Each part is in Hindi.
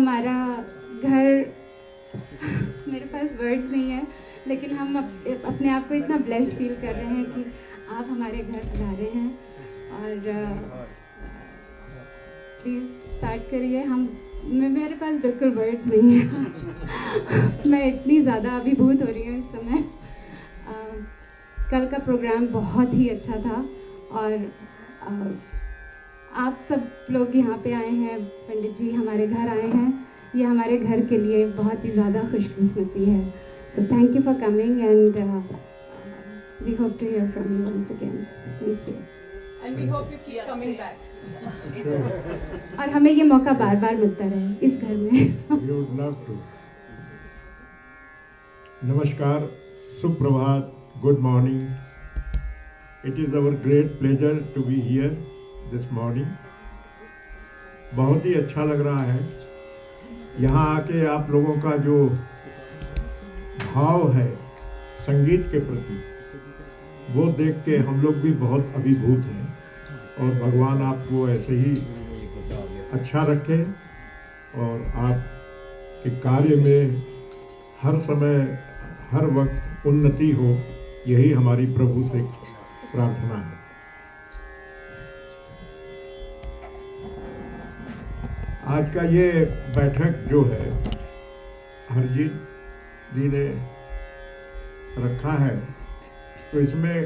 हमारा घर, मेरे पास वर्ड्स नहीं है, लेकिन हम अपने आप को इतना ब्लेस्ड फील कर रहे हैं कि आप हमारे घर पधारे हैं। और प्लीज़ स्टार्ट करिए। मेरे पास बिल्कुल वर्ड्स नहीं है। मैं इतनी ज़्यादा अभिभूत हो रही हूँ इस समय। कल का प्रोग्राम बहुत ही अच्छा था और आप सब लोग यहाँ पे आए हैं, पंडित जी हमारे घर आए हैं, ये हमारे घर के लिए बहुत ही ज़्यादा खुशकिस्मती है। So thank you for coming and we hope to hear from you once again. Thank you and we hope you keep coming back. और हमें ये मौका बार बार मिलता रहे इस घर में। We would love to. नमस्कार, सुप्रभात, good morning. It is our great pleasure to be here this morning. बहुत ही अच्छा लग रहा है यहाँ आके आप लोगों का जो भाव है संगीत के प्रति, वो देख के हम लोग भी बहुत अभिभूत हैं और भगवान आपको ऐसे ही अच्छा रखे और आपके कार्य में हर समय हर वक्त उन्नति हो, यही हमारी प्रभु से प्रार्थना है। आज का ये बैठक जो है हरजीत जी ने रखा है, तो इसमें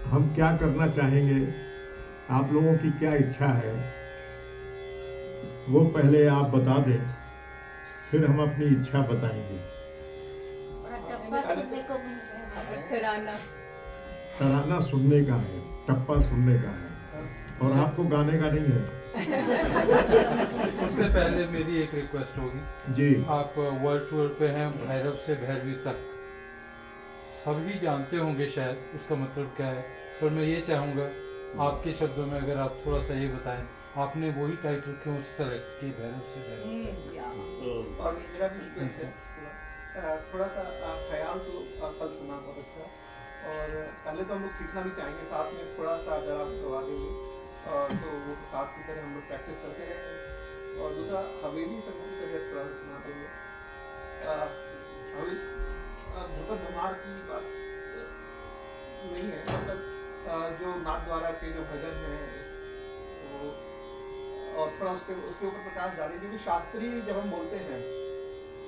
हम क्या करना चाहेंगे, आप लोगों की क्या इच्छा है, वो पहले आप बता दें, फिर हम अपनी इच्छा बताएंगे। तराना सुनने का है, टप्पा सुनने का है, और आपको गाने का नहीं है। उससे पहले मेरी एक रिक्वेस्ट होगी जी, आप वर्ल्ड टूर पे हैं, भैरव से भैरवी तक सभी जानते होंगे शायद उसका मतलब क्या है, पर मैं ये चाहूँगा आपके शब्दों में अगर आप थोड़ा सा ये बताएं, आपने वही टाइटल क्यों सेलेक्ट की, भैरव से भैरवी तक? और मेरा भी रिक्वेस्ट है थोड़ा सा ख्याल तो कल सुना बहुत अच्छा, और पहले तो हम लोग सीखना भी चाहेंगे, साथ में थोड़ा सा अगर आप गवा देंगे तो वो साथ की तरह हम लोग प्रैक्टिस करते रहेंगे। और दूसरा हवेली संगीत की तरह थोड़ा सा सुना देंगे। ध्रुपद धमार की बात नहीं है, मतलब जो नाथ द्वारा के जो भजन हैं वो, और थोड़ा उसके ऊपर प्रकाश डालें, क्योंकि शास्त्रीय जब हम बोलते हैं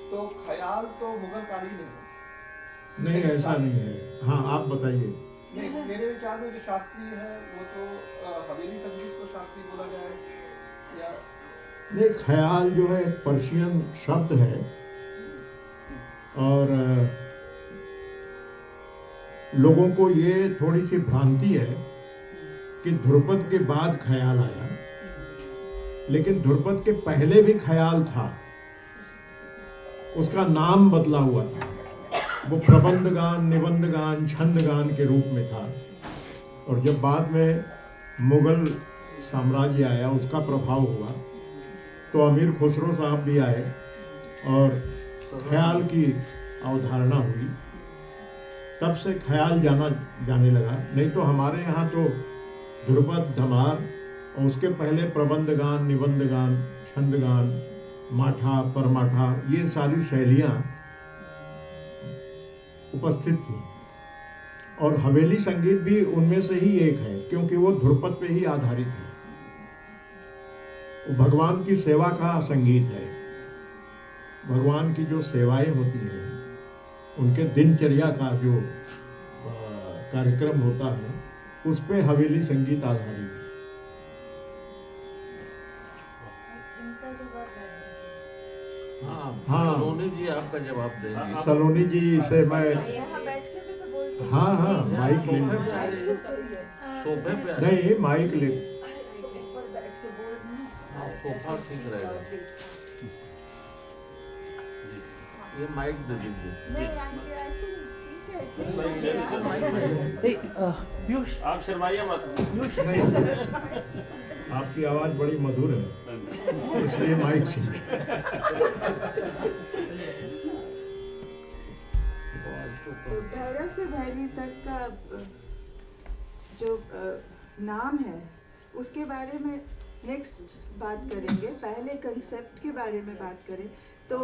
तो ख्याल तो मुगल कालीन है। नहीं ऐसा नहीं है। हाँ आप बताइए। नहीं, मेरे विचार में जो शास्त्रीय है वो तो हवेली संगीत को शास्त्रीय बोला जाए या नहीं, ख्याल जो है एक पर्शियन शब्द है और लोगों को ये थोड़ी सी भ्रांति है कि ध्रुपद के बाद ख्याल आया, लेकिन ध्रुपद के पहले भी ख्याल था, उसका नाम बदला हुआ था, वो प्रबंध गान, निबंध गान, छंद गान के रूप में था। और जब बाद में मुगल साम्राज्य आया, उसका प्रभाव हुआ, तो अमीर खुसरो साहब भी आए और ख्याल की अवधारणा हुई, तब से ख्याल जाने लगा। नहीं तो हमारे यहाँ तो ध्रुपद, धमार और उसके पहले प्रबंध गान, निबंध गान, छंद गान, माठा, परमाठा, ये सारी शैलियाँ उपस्थित थी। और हवेली संगीत भी उनमें से ही एक है, क्योंकि वो ध्रुपद पे ही आधारित है। वो भगवान की सेवा का संगीत है। भगवान की जो सेवाएं होती हैं, उनके दिनचर्या का जो कार्यक्रम होता है, उस पे हवेली संगीत आधारित है। हाँ, सलोनी जी आपका जवाब देंगे। सलोनी जी से मैं, हाँ हाँ माइक ले, सोफे पे नहीं माइक ले, सोफा ठीक रहेगा। ये माइक दे दीजिए। आप शर्माइए मत। आपकी आवाज बड़ी मधुर है, इसलिए माइक चाहिए। भैरव से भैरवी तक का जो नाम है, उसके बारे में नेक्स्ट बात करेंगे, पहले कंसेप्ट के बारे में बात करें तो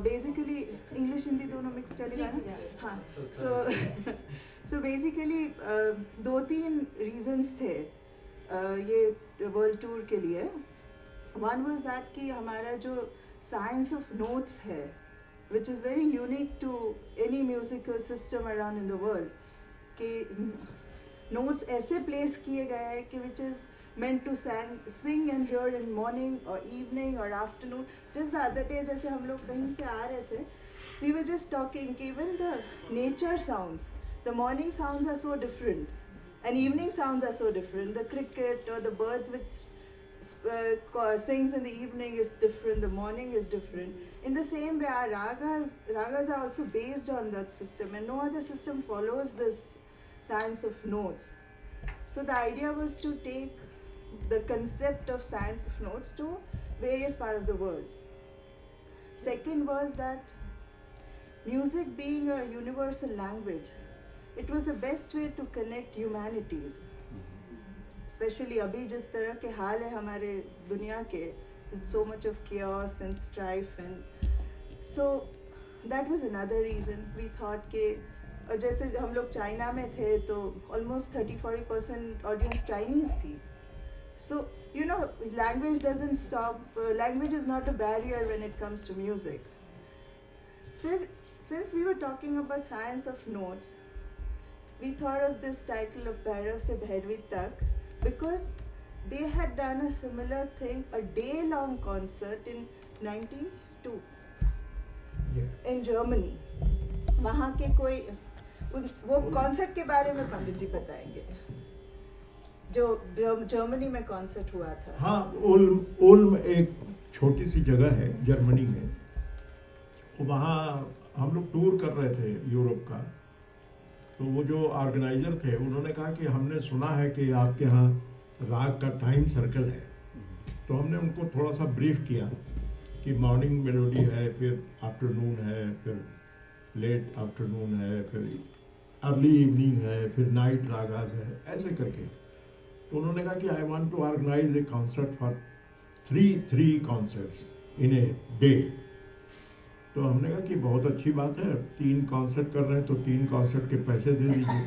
बेसिकली इंग्लिश हिंदी दोनों मिक्स चलेगा ना? हाँ, सो बेसिकली 2-3 रीजंस थे ये वर्ल्ड टूर के लिए. वन वाज दैट कि हमारा जो साइंस ऑफ नोट्स है, which is very unique to any musical system around in the world, कि notes ऐसे place किए गए हैं कि which is meant to sing and hear in morning or evening or afternoon. Just the other day जैसे हम लोग कहीं से आ रहे थे, we were just talking कि even the nature sounds, the morning sounds are so different and evening sounds are so different. The cricket or the birds which sings in the evening is different, the morning is different. In the same way, our ragas are also based on that system, and no other system follows this science of notes. So the idea was to take the concept of science of notes to various parts of the world. Second was that music being a universal language, it was the best way to connect humanities. Especially अभी जिस तरह के हाल है हमारे दुनिया के, so much of chaos and strife, and so that was another reason we thought कि जैसे हम लोग चाइना में थे तो almost 30-40% audience Chinese थी. So you know, language doesn't stop. Language is not a barrier when it comes to music. फिर since we were talking about science of notes, we thought of this title of Bhairav se Bhairavi tak, because they had done a similar thing, a day-long concert in 1992 in Germany. वहाँ के कोई वो कॉन्सर्ट के बारे में पंडित जी बताएंगे जो जर्मनी में कॉन्सर्ट हुआ था. हाँ, उल्म एक छोटी सी जगह है जर्मनी में. वहाँ हम लोग टूर कर रहे थे यूरोप का. तो वो जो ऑर्गेनाइजर थे उन्होंने कहा कि हमने सुना है कि आपके यहाँ राग का टाइम सर्कल है. तो हमने उनको थोड़ा सा ब्रीफ किया कि मॉर्निंग मेलोडी है, फिर आफ्टरनून है, फिर लेट आफ्टरनून है, फिर अर्ली इवनिंग है, फिर नाइट रागास है, ऐसे करके. तो उन्होंने कहा कि I want to organise a concert for three concerts in a day. तो हमने कहा कि बहुत अच्छी बात है, 3 कॉन्सर्ट कर रहे हैं तो 3 कॉन्सर्ट के पैसे दे दीजिए.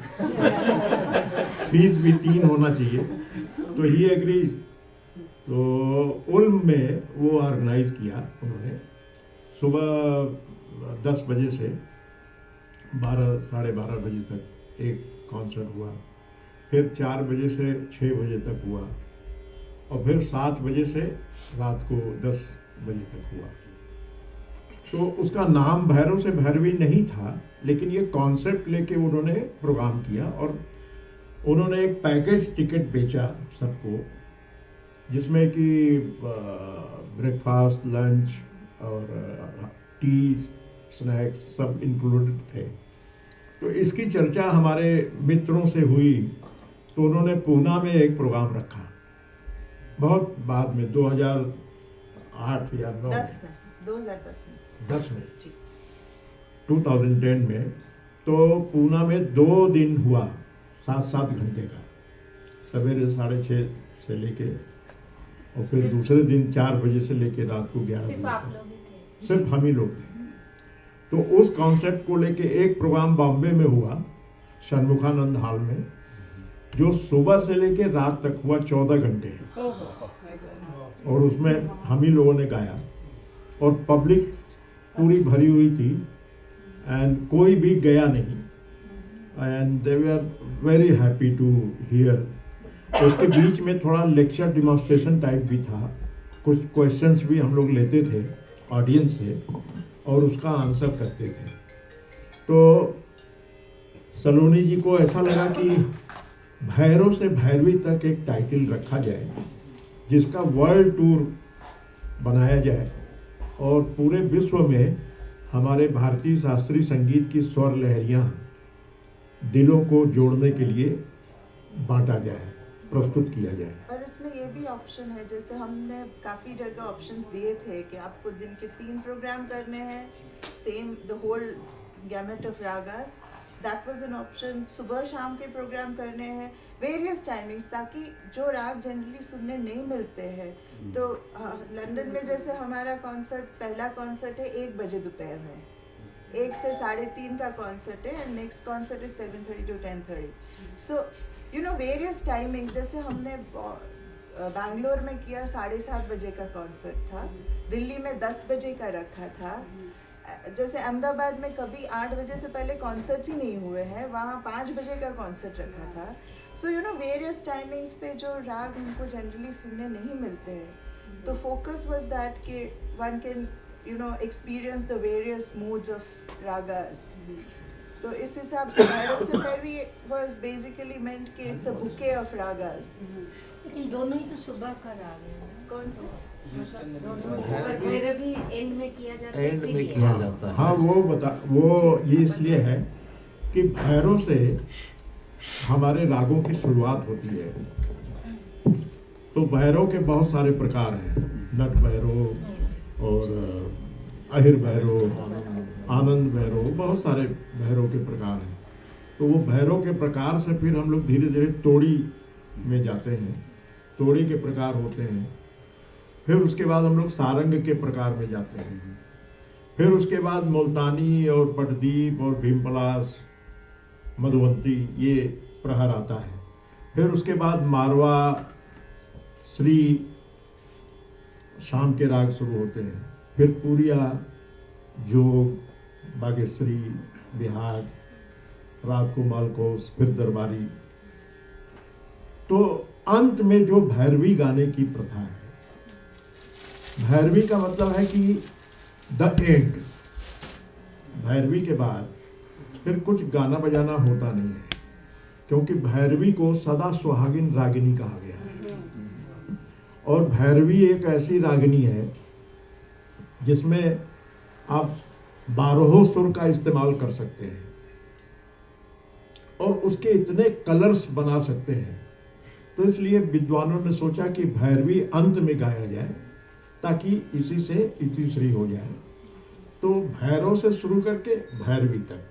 फीस भी 3 होना चाहिए. तो ही एग्री. तो उल्म में वो ऑर्गेनाइज किया उन्होंने. सुबह 10 बजे से 12 साढ़े 12 बजे तक एक कॉन्सर्ट हुआ. फिर 4 बजे से 6 बजे तक हुआ, और फिर 7 बजे से रात को 10 बजे तक हुआ. तो उसका नाम भैरव से भैरवी नहीं था, लेकिन ये कॉन्सेप्ट लेके उन्होंने प्रोग्राम किया. और उन्होंने एक पैकेज टिकट बेचा सबको, जिसमें कि ब्रेकफास्ट, लंच और टी, स्नैक्स सब इंक्लूडेड थे. तो इसकी चर्चा हमारे मित्रों से हुई, तो उन्होंने पूना में एक प्रोग्राम रखा बहुत बाद में, 2008 या 2010 में 2010 में. तो पूना में 2 दिन हुआ, 7-7 घंटे का, सवेरे 6:30 से लेके, और फिर दूसरे दिन 4 बजे से लेके रात को 11 बजे. सिर्फ हम ही लोग थे. तो उस कॉन्सेप्ट को लेके एक प्रोग्राम बॉम्बे में हुआ, षणमुखानंद हॉल में, जो सुबह से लेके रात तक हुआ, 14 घंटे. और उसमें हम ही लोगों ने गाया, और पब्लिक पूरी भरी हुई थी, एंड कोई भी गया नहीं, and they were very happy to here. उसके बीच में थोड़ा लेक्चर डिमॉन्स्ट्रेशन टाइप भी था. कुछ क्वेश्चंस भी हम लोग लेते थे ऑडियंस से, और उसका आंसर करते थे. तो सलोनी जी को ऐसा लगा कि भैरव से भैरवी तक एक टाइटल रखा जाए, जिसका वर्ल्ड टूर बनाया जाए, और पूरे विश्व में हमारे भारतीय शास्त्रीय संगीत की स्वर लहरियाँ दिलों को जोड़ने के लिए बांटा जाए, प्रस्तुत किया जाए. और इसमें ये भी ऑप्शन है, जैसे हमने काफ़ी जगह ऑप्शंस दिए थे कि आपको दिन के 3 प्रोग्राम करने हैं, same the whole gamut of ragas. That was an option. सुबह शाम के प्रोग्राम करने हैं, वेरियस टाइमिंग्स, ताकि जो राग जनरली सुनने नहीं मिलते हैं। तो लंदन में जैसे हमारा कॉन्सर्ट, पहला कॉन्सर्ट है 1 बजे दोपहर में, 1 से 3:30 का कॉन्सर्ट है, and next concert is 7:30 to 10:30। So you know various timings. जैसे हमने बैंगलोर में किया 7:30 बजे का कॉन्सर्ट था, दिल्ली में 10 बजे का रखा था। जैसे अहमदाबाद में कभी 8 बजे से पहले कॉन्सर्ट्स ही नहीं हुए हैं, वहाँ 5 बजे का कॉन्सर्ट रखा था। So you know various timings पे जो राग हमको जनरली सुनने नहीं मिलते हैं, तो फोकस वाज दैट कि one can you know experience the various moods of ragas. तो इस हिसाब से भैरव से भैरवी वाज बेसिकली मेंट कि it's a bouquet of ragas. लेकिन दोनों ही तो सुबह का राग है। कौन से? भैरवी एंड में किया जाता है, एंड में इसीलिए। किया जाता है। हाँ, वो ये इसलिए है कि भैरव से हमारे रागों की शुरुआत होती है। तो भैरव के बहुत सारे प्रकार हैं, नट भैरव और अहिर भैरव, आनंद भैरव, बहुत सारे भैरव के प्रकार हैं। तो वो भैरव के प्रकार से फिर हम लोग धीरे धीरे तोड़ी में जाते हैं, तोड़ी के प्रकार होते हैं। फिर उसके बाद हम लोग सारंग के प्रकार में जाते हैं। फिर उसके बाद मुल्तानी और पटदीप और भीमपलास, मधुवंती, ये प्रहर आता है। फिर उसके बाद मारवा, श्री, शाम के राग शुरू होते हैं। फिर पूरिया, जोग, बागेश्वरी, बिहाग, रात को मालकोस, फिर दरबारी। तो अंत में जो भैरवी गाने की प्रथा है, भैरवी का मतलब है कि द एंड। भैरवी के बाद फिर कुछ गाना बजाना होता नहीं है, क्योंकि भैरवी को सदा सुहागिन रागिनी कहा गया है। और भैरवी एक ऐसी रागिनी है जिसमें आप 12 सुर का इस्तेमाल कर सकते हैं और उसके इतने कलर्स बना सकते हैं। तो इसलिए विद्वानों ने सोचा कि भैरवी अंत में गाया जाए, ताकि इसी से इतिश्री हो जाए। तो भैरव से शुरू करके भैरवी तक,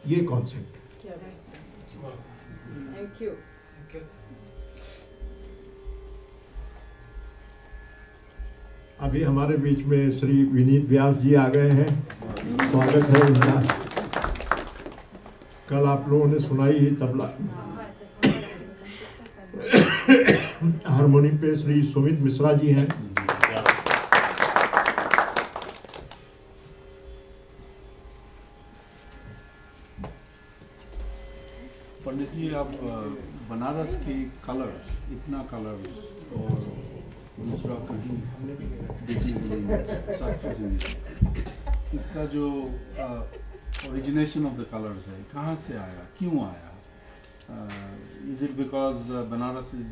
ये कॉन्सेप्ट। Thank you. अभी हमारे बीच में श्री विनीत व्यास जी आ गए हैं, स्वागत है उनका। कल आप लोगों ने सुनाई ही तबला। हारमोनियम पे श्री सुमित मिश्रा जी हैं। पंडित जी, आप बनारस की कलर्स, इतना कलर्स और दूसरा कहीं देखने को नहीं मिलता। इसका जो ओरिजिनेशन ऑफ द कलर्स है, कहाँ से आया, क्यों आया? Is it because Banaras is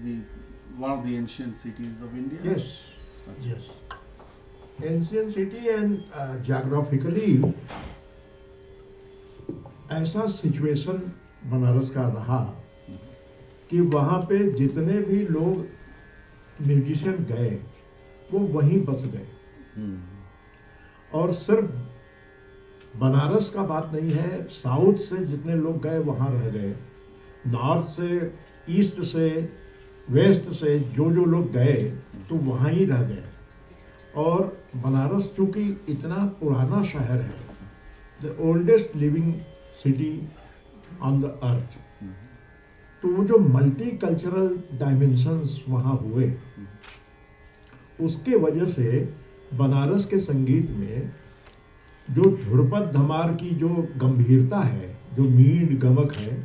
one of the ancient cities of India? Yes, yes. Ancient city and geographically ऐसा सिचुएशन बनारस का रहा कि वहाँ पे जितने भी लोग म्यूजिशियन गए वो वहीं बस गए। और सिर्फ बनारस का बात नहीं है, साउथ से जितने लोग गए वहाँ रह गए, नॉर्थ से, ईस्ट से, वेस्ट से जो लोग गए तो वहाँ ही रह गए। और बनारस चूँकि इतना पुराना शहर है, the oldest living city on the earth, तो वो जो मल्टी कल्चरल डायमेंशंस वहाँ हुए, उसके वजह से बनारस के संगीत में जो ध्रुपद धमार की जो गंभीरता है, जो मीण गमक है,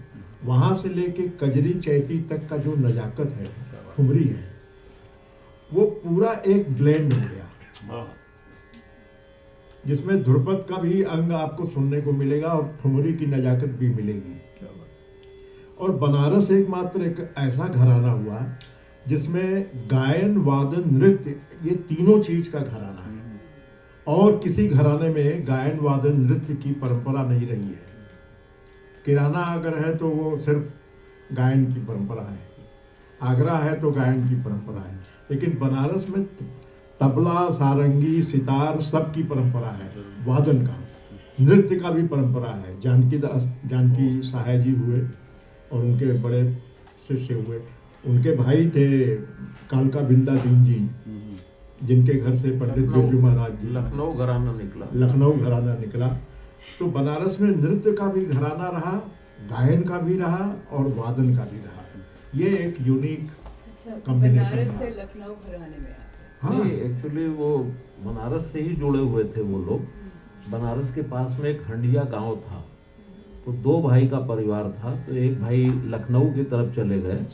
वहाँ से लेके कजरी चैती तक का जो नजाकत है, ठुमरी है, वो पूरा एक ब्लेंड हो गया, जिसमें ध्रुपद का भी अंग आपको सुनने को मिलेगा और ठुमरी की नजाकत भी मिलेगी। और बनारस एकमात्र एक ऐसा घराना हुआ जिसमें गायन, वादन, नृत्य, ये तीनों चीज का घराना है। और किसी घराने में गायन, वादन, नृत्य की परंपरा नहीं रही है। किराना अगर है तो वो सिर्फ गायन की परंपरा है, आगरा है तो गायन की परंपरा है, लेकिन बनारस में तबला, सारंगी, सितार सब की परंपरा है, वादन का। नृत्य का भी परंपरा है। जानकी सहाय जी हुए और उनके बड़े शिष्य हुए, उनके भाई थे कालका बिंदा दीन जी, जिनके घर से पंडित बिरजू महाराज जी, लखनऊ घराना निकला। तो बनारस में नृत्य का भी घराना रहा, गायन का भी रहा और वादन का भी रहा। ये एक यूनिक कॉम्बिनेशन। बनारस से लखनऊ घराने में आते हैं। हाँ, नहीं, एक्चुअली वो बनारस से ही जुड़े हुए थे वो लोग। बनारस के पास में एक हंडिया गांव था, तो 2 भाई का परिवार था। तो एक भाई लखनऊ की तरफ चले गए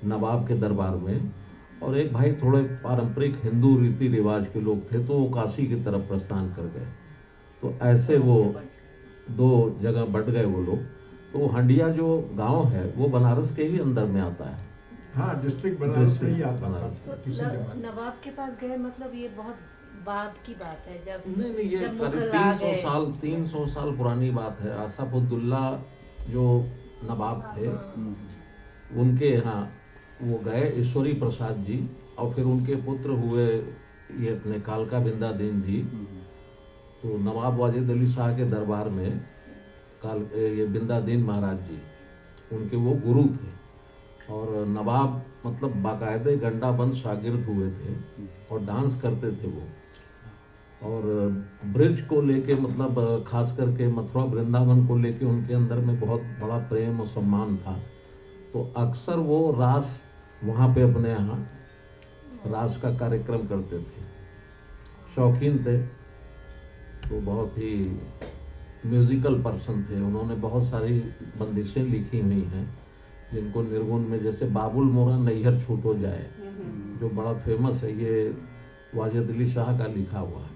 नवाब के दरबार में, और एक भाई थोड़े पारंपरिक हिंदू रीति रिवाज के लोग थे, तो वो काशी की तरफ प्रस्थान कर गए। तो ऐसे वो 2 जगह बट गए वो लोग। तो हंडिया जो गांव है वो बनारस के ही अंदर में आता है। हाँ, डिस्ट्रिक्ट बनारस में ही आता बनारस था किसी जगह। नवाब के पास गए मतलब ये बहुत बाद की बात है, जब नहीं, ये जब करीब मुगल आ 300 साल पुरानी बात है। आसफउद्दौला जो नवाब थे, उनके यहाँ वो गए ईश्वरी प्रसाद जी, और फिर उनके पुत्र हुए ये अपने कालका बिंदा दीन जी। तो नवाब वाजिद अली शाह के दरबार में ये बिंदा दीन महाराज जी उनके वो गुरु थे, और नवाब मतलब बाकायदे गंडाबंद शागिर्द हुए थे और डांस करते थे वो। और ब्रिज को लेके मतलब खास करके मथुरा वृंदावन को लेके उनके अंदर में बहुत बड़ा प्रेम और सम्मान था। तो अक्सर वो रास वहाँ पे अपने यहाँ रास का कार्यक्रम करते थे, शौकीन थे। तो बहुत ही म्यूजिकल पर्सन थे। उन्होंने बहुत सारी बंदिशें लिखी हुई हैं जिनको निर्गुण में, जैसे बाबुल मोरा नैहर छूटो जाए, जो बड़ा फेमस है, ये वाजिद अली शाह का लिखा हुआ है।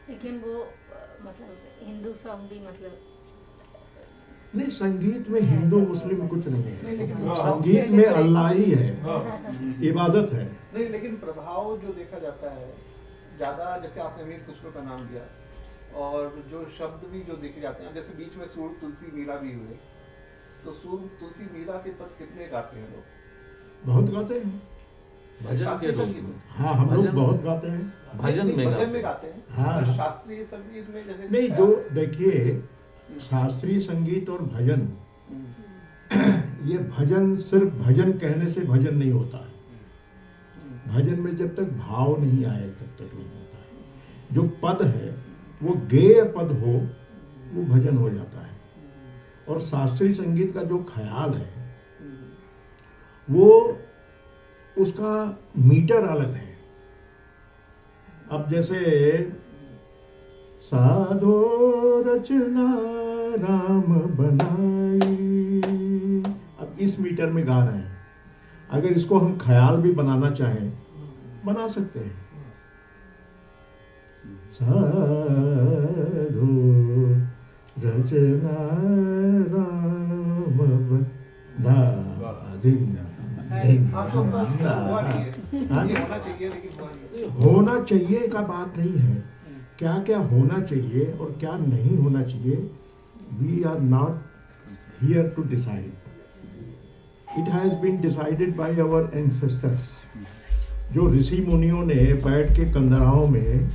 लेकिन वो मतलब हिंदू सॉन्ग भी मतलब नहीं, संगीत में हिंदू मुस्लिम कुछ नहीं है। संगीत में अल्लाह ही है, इबादत है। नहीं, लेकिन प्रभाव जो देखा जाता है ज़्यादा, जैसे आपने मीर खुसरो का नाम दिया, और जो शब्द भी जो देखे जाते हैं, जैसे बीच में सूर तुलसी मीरा भी हुए, तो सूर तुलसी मीरा के पद कितने गाते हैं लोग? बहुत गाते हैं भजन के रूप में। हाँ, हम लोग बहुत गाते हैं। भजन में गाते हैं। हाँ। और शास्त्रीय संगीत में जैसे नहीं, जो देखिए शास्त्रीय संगीत और भजन, ये भजन सिर्फ भजन कहने से भजन नहीं होता है। भजन में जब तक भाव नहीं आए तब तक नहीं होता है। जो पद है वो गेय पद हो, वो भजन हो जाता है। और शास्त्रीय संगीत का जो ख्याल है वो उसका मीटर अलग है। अब जैसे साधो रचना राम बनाई, अब इस मीटर में गा रहे हैं। अगर इसको हम ख्याल भी बनाना चाहें, बना सकते हैं। साधो रचना राम बनाई। हाँ, तो हुआ नहीं है। ये होना चाहिए, लेकिन हुआ नहीं है। होना चाहिए का बात नहीं है। क्या क्या होना चाहिए और क्या नहीं होना चाहिए, we are not here to decide. It has been decided by our ancestors. जो ऋषि मुनियों ने बैठ के कंदराओं में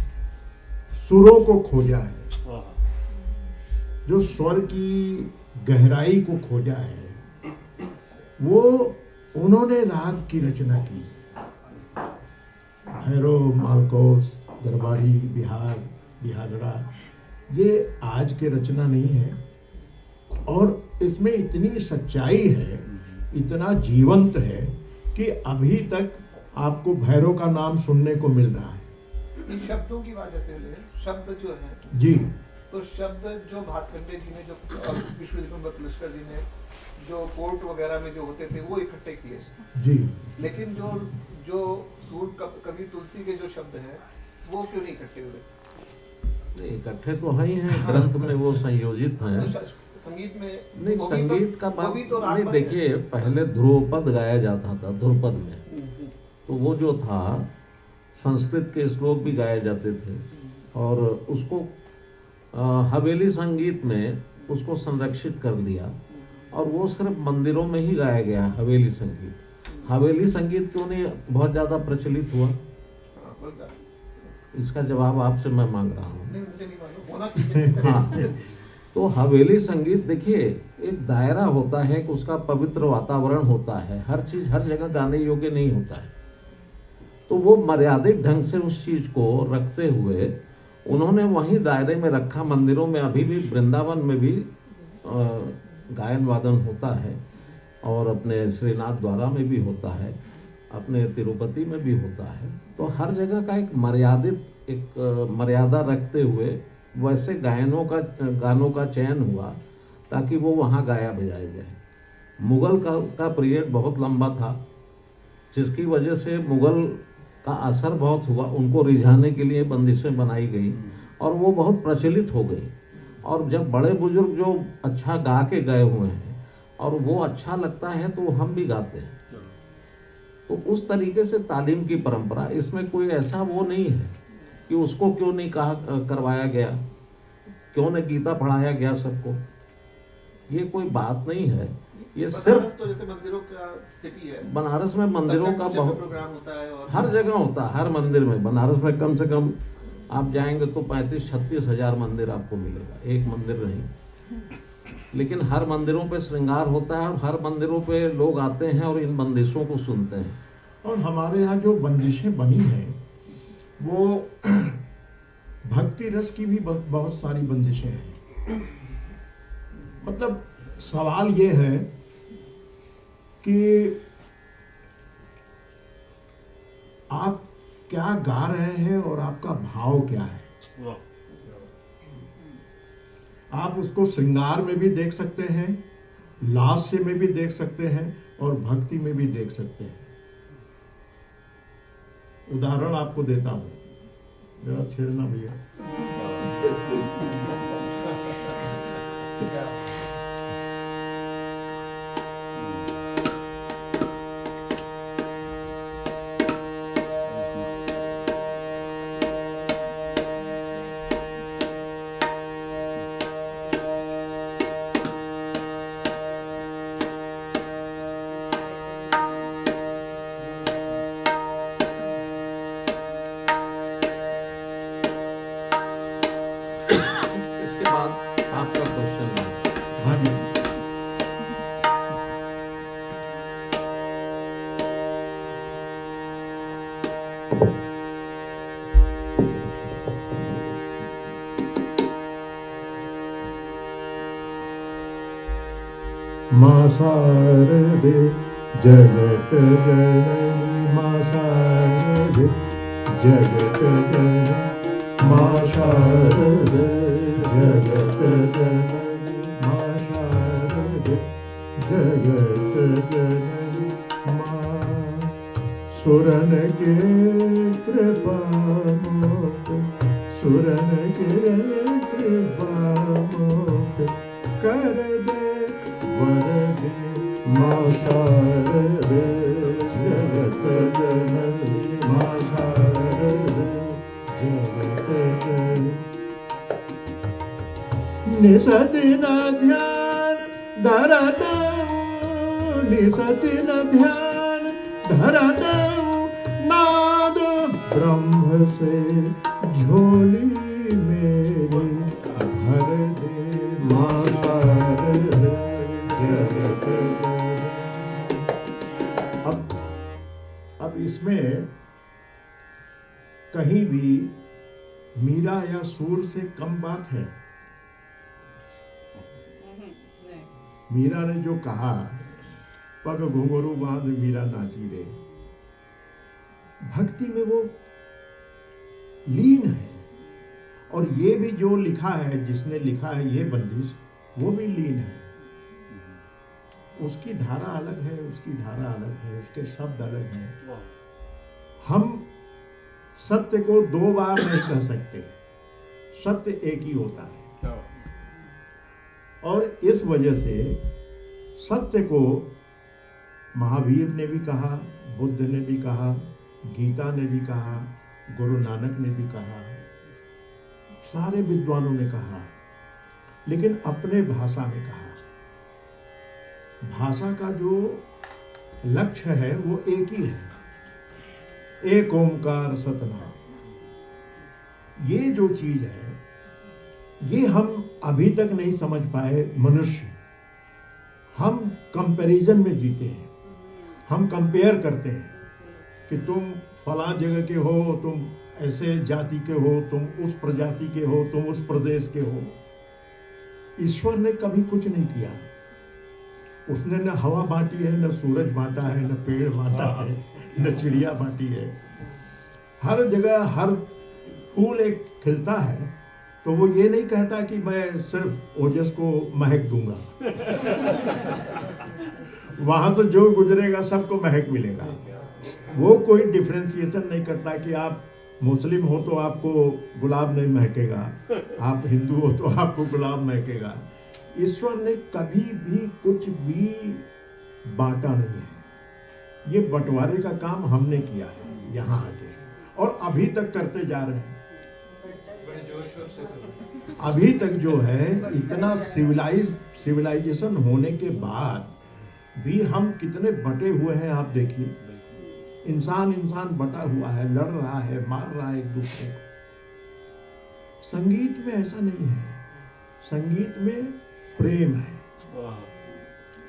सुरों को खोजा है, जो स्वर की गहराई को खोजा है, वो उन्होंने राग की रचना की। भैरव, मालकोस, दरबारी, बिहार, बिहागड़ा, ये आज के रचना नहीं है। और इसमें इतनी सच्चाई है, इतना जीवंत है कि अभी तक आपको भैरव का नाम सुनने को मिल रहा है। इन शब्दों की वजह से शब्द जो है जी, तो शब्द जो भातखंडे जी ने, जो विश्व दिगंबर पुलिस्कर जी ने जो कोर्ट वगैरह में जो होते थे वो इकट्ठे किए जी। लेकिन जो सूर कवि तुलसी के जो शब्द हैं वो क्यों नहीं इकट्ठे हुए? इकट्ठे तो है ही हैं, ग्रंथ में वो संयोजित हैं। संगीत में नहीं, वो भी संगीत तो- का वो बात भी तो राग नहीं। बन गए। देखिए, पहले ध्रुवपद गाया जाता था, ध्रुवपद में तो वो जो था संस्कृत के श्लोक भी गाए जाते थे, और उसको हवेली संगीत में उसको संरक्षित कर दिया, और वो सिर्फ मंदिरों में ही गाया गया हवेली संगीत। हवेली संगीत क्यों नहीं बहुत ज़्यादा प्रचलित हुआ? इसका जवाब आपसे मैं मांग रहा हूँ। नहीं, मुझे नहीं मालूम, होना चाहिए। हाँ, तो हवेली संगीत देखिए एक दायरा होता है कि उसका पवित्र वातावरण होता है, हर चीज हर जगह गाने योग्य नहीं होता है, तो वो मर्यादित ढंग से उस चीज को रखते हुए उन्होंने वहीं दायरे में रखा। मंदिरों में अभी भी वृंदावन में भी गायन वादन होता है और अपने श्रीनाथ द्वारा में भी होता है, अपने तिरुपति में भी होता है। तो हर जगह का एक मर्यादित एक मर्यादा रखते हुए वैसे गानों का चयन हुआ ताकि वो वहाँ गाया बजाया जाए। मुगल का पीरियड बहुत लंबा था, जिसकी वजह से मुगल का असर बहुत हुआ, उनको रिझाने के लिए बंदिशें बनाई गई और वो बहुत प्रचलित हो गई। और जब बड़े बुजुर्ग जो अच्छा गा के गए हुए हैं और वो अच्छा लगता है तो हम भी गाते हैं। तो उस तरीके से तालीम की परंपरा, इसमें कोई ऐसा वो नहीं है कि उसको क्यों नहीं करवाया गया, क्यों नहीं गीता पढ़ाया गया सबको, ये कोई बात नहीं है। ये सिर्फ तो जैसे मंदिरों का सिटी है, बनारस में मंदिरों का बहुत प्रोग्राम होता है और हर जगह होता है, हर मंदिर में। बनारस में कम से कम आप जाएंगे तो 35-36 हजार मंदिर आपको मिलेगा, एक मंदिर नहीं। लेकिन हर मंदिरों पे श्रृंगार होता है और हर मंदिरों पे लोग आते हैं और इन बंदिशों को सुनते हैं। और हमारे यहाँ जो बंदिशें बनी हैं वो भक्ति रस की भी बहुत सारी बंदिशें हैं। मतलब सवाल ये है कि आप क्या गा रहे हैं और आपका भाव क्या है। आप उसको श्रृंगार में भी देख सकते हैं, लास्य में भी देख सकते हैं और भक्ति में भी देख सकते हैं। उदाहरण आपको देता हूं, जरा छेड़ना भैया। आपका क्वेश्चन है। हाँ जी। मां शारदे जगत जननी, मां शारदे जगत जननी, मां शारदे जगत जननी, मां शारदे जगत जननी, मां सुरन के कृपा मोख, सुरन के कृपा मोख कर दे वरदे, मां शारदे जगत जननी, मां शारदे जगत जननी। निसदिन ध्यान धरत, निसदिन ध्यान धरत, नाद ब्रह्म से झोली मेरी भर दे, मां शारदे जगत जननी। अब इसमें कहीं भी मीरा या सूर से कम बात है। मीरा ने जो कहा, पग घुंघरू बांध मीरा नाची रे, भक्ति में वो लीन है। और ये भी जो लिखा है, जिसने लिखा है ये बंदिश, वो भी लीन है। उसकी धारा अलग है, उसकी धारा अलग है, उसके शब्द अलग हैं। हम सत्य को दो बार नहीं कह सकते, सत्य एक ही होता है। और इस वजह से सत्य को महावीर ने भी कहा, बुद्ध ने भी कहा, गीता ने भी कहा, गुरु नानक ने भी कहा, सारे विद्वानों ने कहा, लेकिन अपने भाषा में कहा। भाषा का जो लक्ष्य है वो एक ही है, एक ओंकार सतनाम। ये जो चीज है, ये हम अभी तक नहीं समझ पाए मनुष्य। हम कंपैरिजन में जीते हैं, हम कंपेयर करते हैं कि तुम फला जगह के हो, तुम ऐसे जाति के हो, तुम उस प्रजाति के हो, तुम उस प्रदेश के हो। ईश्वर ने कभी कुछ नहीं किया। उसने न हवा बांटी है, न सूरज बांटा है, न पेड़ बांटा है, न चिड़िया बांटी है। हर जगह हर फूल एक खिलता है तो वो ये नहीं कहता कि मैं सिर्फ ओजस को महक दूंगा। वहां से जो गुजरेगा सबको महक मिलेगा। वो कोई डिफ्रेंसिएशन नहीं करता कि आप मुस्लिम हो तो आपको गुलाब नहीं महकेगा, आप हिंदू हो तो आपको गुलाब महकेगा। ईश्वर ने कभी भी कुछ भी बांटा नहीं है। ये बंटवारे का काम हमने किया है यहाँ आके, और अभी तक करते जा रहे हैं। अभी तक जो है इतना सिविलाइजेशन होने के बाद भी हम कितने बटे हुए हैं। आप देखिए, इंसान बटा हुआ है, लड़ रहा है, मार रहा है एक दूसरे को। संगीत में ऐसा नहीं है। संगीत में प्रेम है,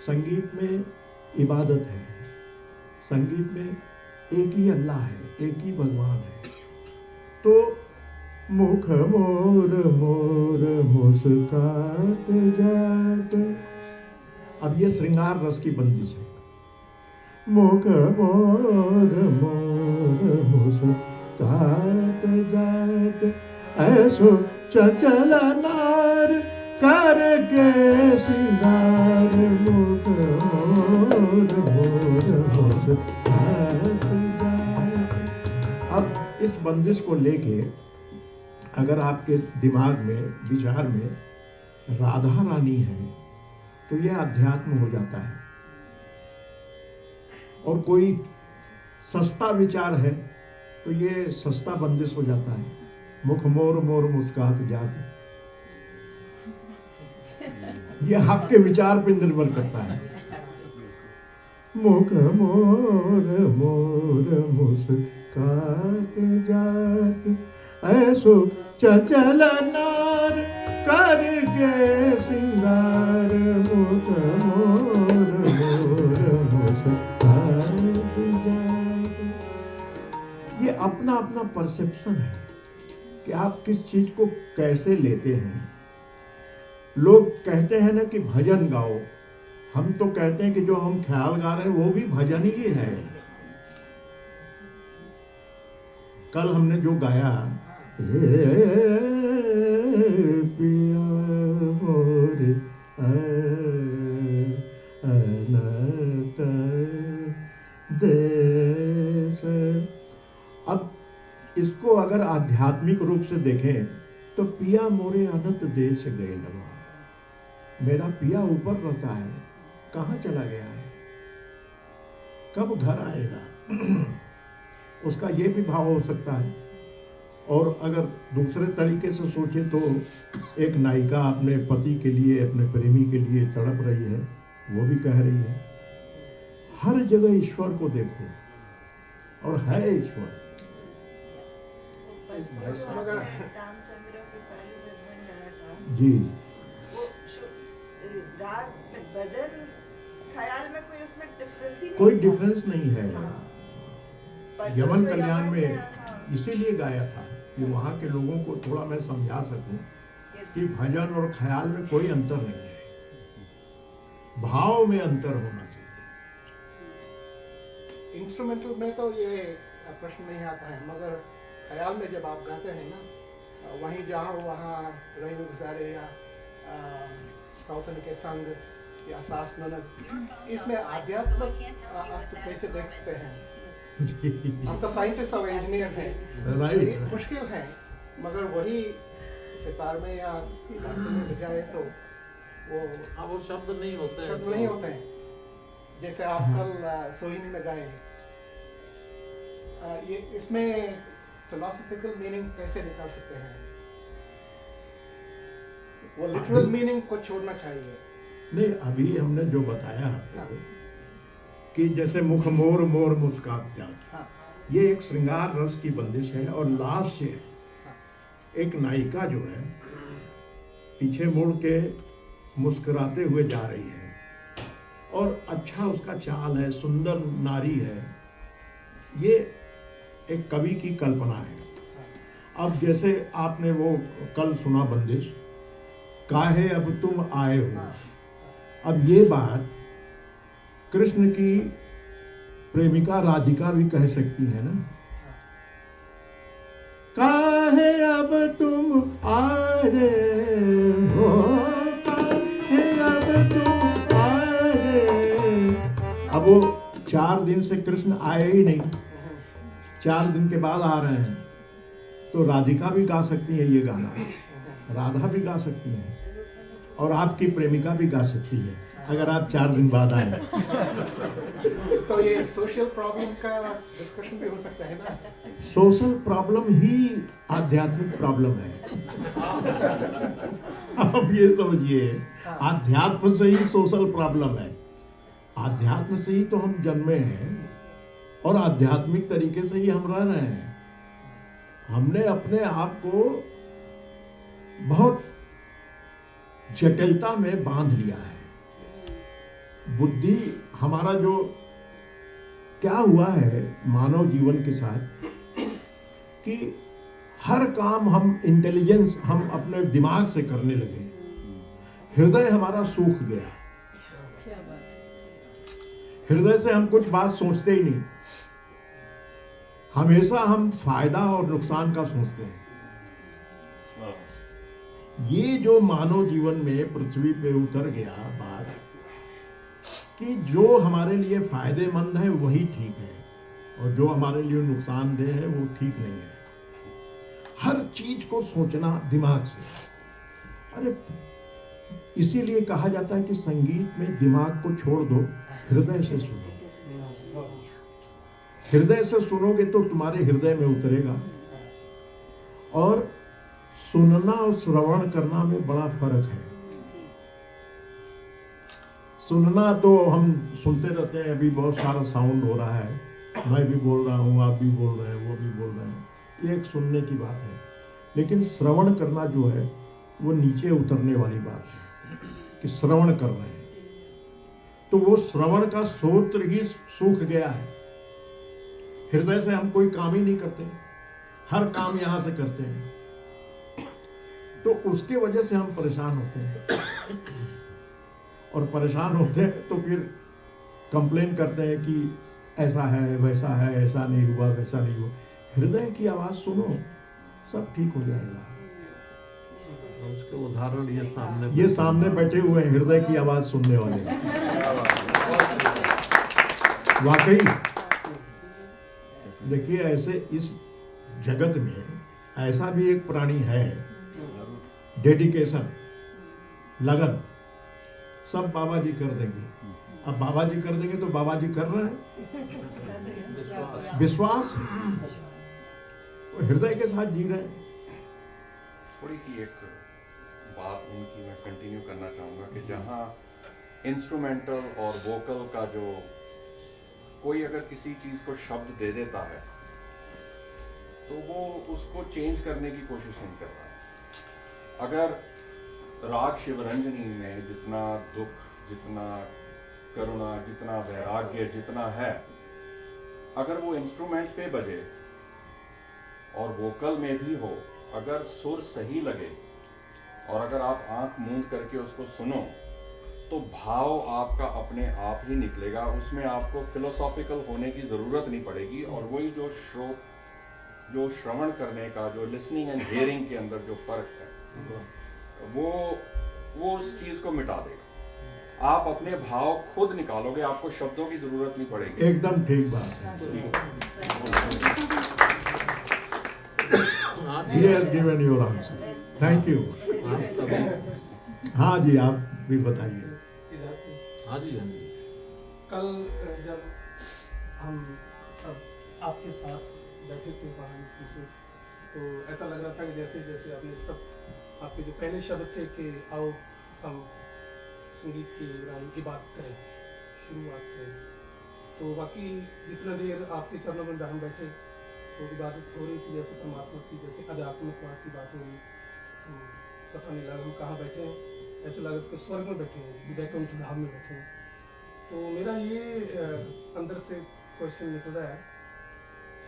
संगीत में इबादत है, संगीत में एक ही अल्लाह है, एक ही भगवान है। तो मुख मोर मोर मुस्कात जात, अब ये श्रृंगार रस की बंदिश है। मुख मोर मोर मुस्कात जात, ऐसो चंचल नार करके सिंगार। मुख मोर मोर मुस्कात जात। अब इस बंदिश को लेके अगर आपके दिमाग में, विचार में राधा रानी है तो यह अध्यात्म हो जाता है। और कोई सस्ता विचार है तो ये सस्ता बंदिश हो जाता है। मुख मोर मोर मुस्कात जात, ये आपके विचार पे निर्भर करता है। मुख मोर मोर मुस्कात जात, ऐसो चंचल नार करके सिंगार। मुख मोर मोर मुस्कात जात। ये अपना अपना परसेप्शन है कि आप किस चीज को कैसे लेते हैं। लोग कहते हैं ना कि भजन गाओ, हम तो कहते हैं कि जो हम ख्याल गा रहे हैं वो भी भजन ही है। कल हमने जो गाया, पिया मोरे अनत देश, अब इसको अगर आध्यात्मिक रूप से देखें तो पिया मोरे अनंत देश गए लगा। मेरा पिया ऊपर रहता है, कहाँ चला गया है, कब घर आएगा। उसका ये भी भाव हो सकता है। और अगर दूसरे तरीके से सोचे तो एक नायिका अपने पति के लिए, अपने प्रेमी के लिए तड़प रही है, वो भी कह रही है हर जगह ईश्वर को देखो, और है ईश्वर। रामचंद्र के पहले भजन गाया था जी, वो राग भजन ख्याल में कोई उसमें डिफरेंस ही नहीं कोई था। डिफरेंस नहीं है। परसों यमन जो कल्याण यमन में हाँ। इसीलिए गाया था कि वहाँ के लोगों को थोड़ा मैं समझा सकूं कि भजन और ख्याल में कोई अंतर नहीं है, भाव में अंतर होना चाहिए। इंस्ट्रूमेंटल में तो ये प्रश्न नहीं आता है, मगर ख्याल में जब आप गाते हैं ना, वहीं जहाँ वहाँ रंग गुजारे या सौतन के संग या सास ननद, इसमें आध्यात्म आप कैसे देख सकते हैं? हम तो साइंटिस्ट और इंजीनियर हैं, राइट, ये मुश्किल है, मगर वही सितार में या बांसुरी में बजाए तो वो शब्द नहीं होते हैं। शब्द नहीं होते हैं। जैसे आप कल सोहिनी में गाए, ये इसमें फिलोसॉफिकल मीनिंग कैसे निकाल सकते हैं? वो लिटरल मीनिंग को छोड़ना चाहिए। नहीं, अभी हमने जो बताया आपको कि जैसे मुख मोर मोर मुस्कात जात, हाँ। ये एक श्रृंगार रस की बंदिश है और लास्य है। एक नायिका जो है पीछे मुड़ के मुस्कुराते हुए जा रही है और अच्छा उसका चाल है, सुंदर नारी है। ये एक कवि की कल्पना है। अब जैसे आपने वो कल सुना बंदिश, काहे अब तुम आए हो, अब ये बात कृष्ण की प्रेमिका राधिका भी कह सकती है ना, काहे अब तुम आए हो, काहे अब तुम आए। अब वो 4 दिन से कृष्ण आए ही नहीं, 4 दिन के बाद आ रहे हैं, तो राधिका भी गा सकती है ये गाना, राधा भी गा सकती है और आपकी प्रेमिका भी गा सकती है अगर आप 4 दिन बाद आए। तो ये सोशल प्रॉब्लम का डिस्कशन भी हो सकता है ना? सोशल प्रॉब्लम ही आध्यात्मिक प्रॉब्लम है। अब ये समझिए, आध्यात्म से ही सोशल प्रॉब्लम है। आध्यात्म से ही तो हम जन्मे हैं और आध्यात्मिक तरीके से ही हम रह रहे हैं। हमने अपने आप को बहुत जटिलता में बांध लिया है। बुद्धि हमारा जो क्या हुआ है मानव जीवन के साथ कि हर काम हम इंटेलिजेंस, हम अपने दिमाग से करने लगे। हृदय हमारा सूख गया। हृदय से हम कुछ बात सोचते ही नहीं, हमेशा हम फायदा और नुकसान का सोचते हैं। ये जो मानव जीवन में पृथ्वी पे उतर गया बात कि जो हमारे लिए फायदेमंद है वही ठीक है और जो हमारे लिए नुकसानदेह है वो ठीक नहीं है। हर चीज को सोचना दिमाग से। अरे इसीलिए कहा जाता है कि संगीत में दिमाग को छोड़ दो, हृदय से सुनो। हृदय से सुनोगे तो तुम्हारे हृदय में उतरेगा। और सुनना और श्रवण करना में बड़ा फर्क है। सुनना तो हम सुनते रहते हैं, अभी बहुत सारा साउंड हो रहा है, मैं भी बोल रहा हूँ, आप भी बोल रहे हैं, वो भी बोल रहे हैं, ये एक सुनने की बात है। लेकिन श्रवण करना जो है वो नीचे उतरने वाली बात है कि श्रवण कर रहे हैं। तो वो श्रवण का सूत्र ही सूख गया है। हृदय से हम कोई काम ही नहीं करते, हर काम यहां से करते हैं, तो उसके वजह से हम परेशान होते हैं। और परेशान होते हैं तो फिर कंप्लेन करते हैं कि ऐसा है, वैसा है, ऐसा नहीं हुआ, वैसा नहीं हुआ। हृदय की आवाज सुनो, सब ठीक हो जाएगा। उसके उदाहरण ये सामने बैठे हुए हैं हृदय की आवाज सुनने वाले। वाकई देखिए, ऐसे इस जगत में ऐसा भी एक प्राणी है, डेडिकेशन, लगन, सब बाबा जी कर देंगे। अब बाबा जी कर देंगे तो बाबा जी कर रहे हैं, विश्वास, हृदय के साथ जी रहे हैं। थोड़ी सी एक बात उनकी मैं कंटिन्यू करना चाहूँगा कि जहाँ इंस्ट्रूमेंटल और वोकल का जो कोई अगर किसी चीज़ को शब्द दे देता है तो वो उसको चेंज करने की कोशिश नहीं कर रहा है। अगर राग शिवरंजनी में जितना दुख, जितना करुणा, जितना वैराग्य जितना है, अगर वो इंस्ट्रूमेंट पे बजे और वोकल में भी हो, अगर सुर सही लगे और अगर आप आंख मूंद करके उसको सुनो तो भाव आपका अपने आप ही निकलेगा। उसमें आपको फिलोसॉफिकल होने की ज़रूरत नहीं पड़ेगी। और वही जो श्रवण करने का, जो लिसनिंग एंड हियरिंग के अंदर जो फ़र्क है, वो उस चीज़ को मिटा देगा। आप अपने भाव खुद निकालोगे, आपको शब्दों की ज़रूरत नहीं पड़ेगी। एकदम ठीक बात है। He has given your answer. Thank you. हाँ जी, आप भी बताइए। हाँ जी, हाँ जी। कल जब हम सब आपके साथ बैठे थे वहाँ से, तो ऐसा लग रहा था कि जैसे जैसे आपने सब आपके जो पहले शब्द थे कि आओ हम संगीत की गान की बात करें, शुरुआत करें, तो बाकी जितना देर आपके चरणों में हम बैठे तो इबादत हो रही थी जैसे परमात्मा की, जैसे आध्यात्मिकवाद की बात हो रही, तो पता नहीं लगा हम कहाँ बैठे हैं, ऐसे लगा कि स्वर्ग में बैठे हैं, वैकुंठ धाम में बैठे हैं। तो मेरा ये अंदर से क्वेश्चन निकल रहा है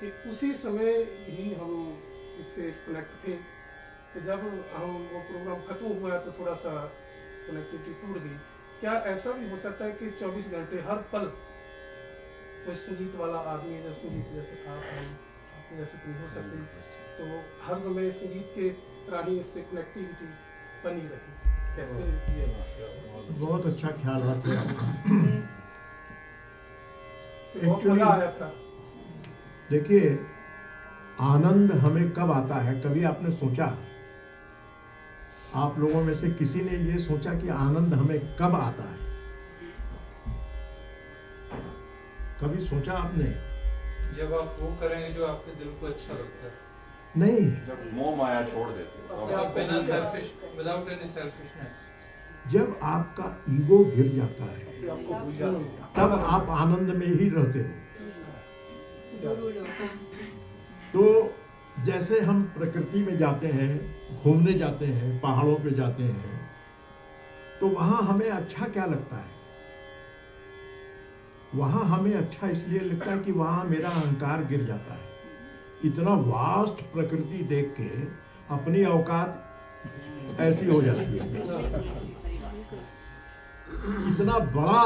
कि उसी समय ही हम इससे कनेक्ट थे कि जब हम वो प्रोग्राम खत्म हुआ तो थोड़ा सा कनेक्टिविटी टूट गई। क्या ऐसा भी हो सकता है कि 24 घंटे हर पल कोई संगीत वाला आदमी है, संगीत जैसे आप हम आपके जैसे तो नहीं हो सकते, तो हर समय संगीत के राही इससे कनेक्टिविटी बनी रही, कैसे ये बहुत अच्छा ख्याल रखते हैं बहुत मजा आया था। देखिए, आनंद हमें कब आता है, कभी आपने सोचा, आप लोगों में से किसी ने ये सोचा कि आनंद हमें कब आता है? कभी सोचा आपने? जब आप वो करेंगे जो आपके दिल को अच्छा लगता है। नहीं, जब मोह माया छोड़ देते हो विदाउट एनी सेल्फिशनेस। जब आपका ईगो गिर जाता है तब आप आनंद में ही रहते हो। तो जैसे हम प्रकृति में जाते हैं, घूमने जाते हैं, पहाड़ों पे जाते हैं, तो वहां हमें अच्छा क्या लगता है? वहां हमें अच्छा इसलिए लगता है कि वहां मेरा अहंकार गिर जाता है। इतना वास्ट प्रकृति देख के अपनी औकात ऐसी हो जाती है। इतना बड़ा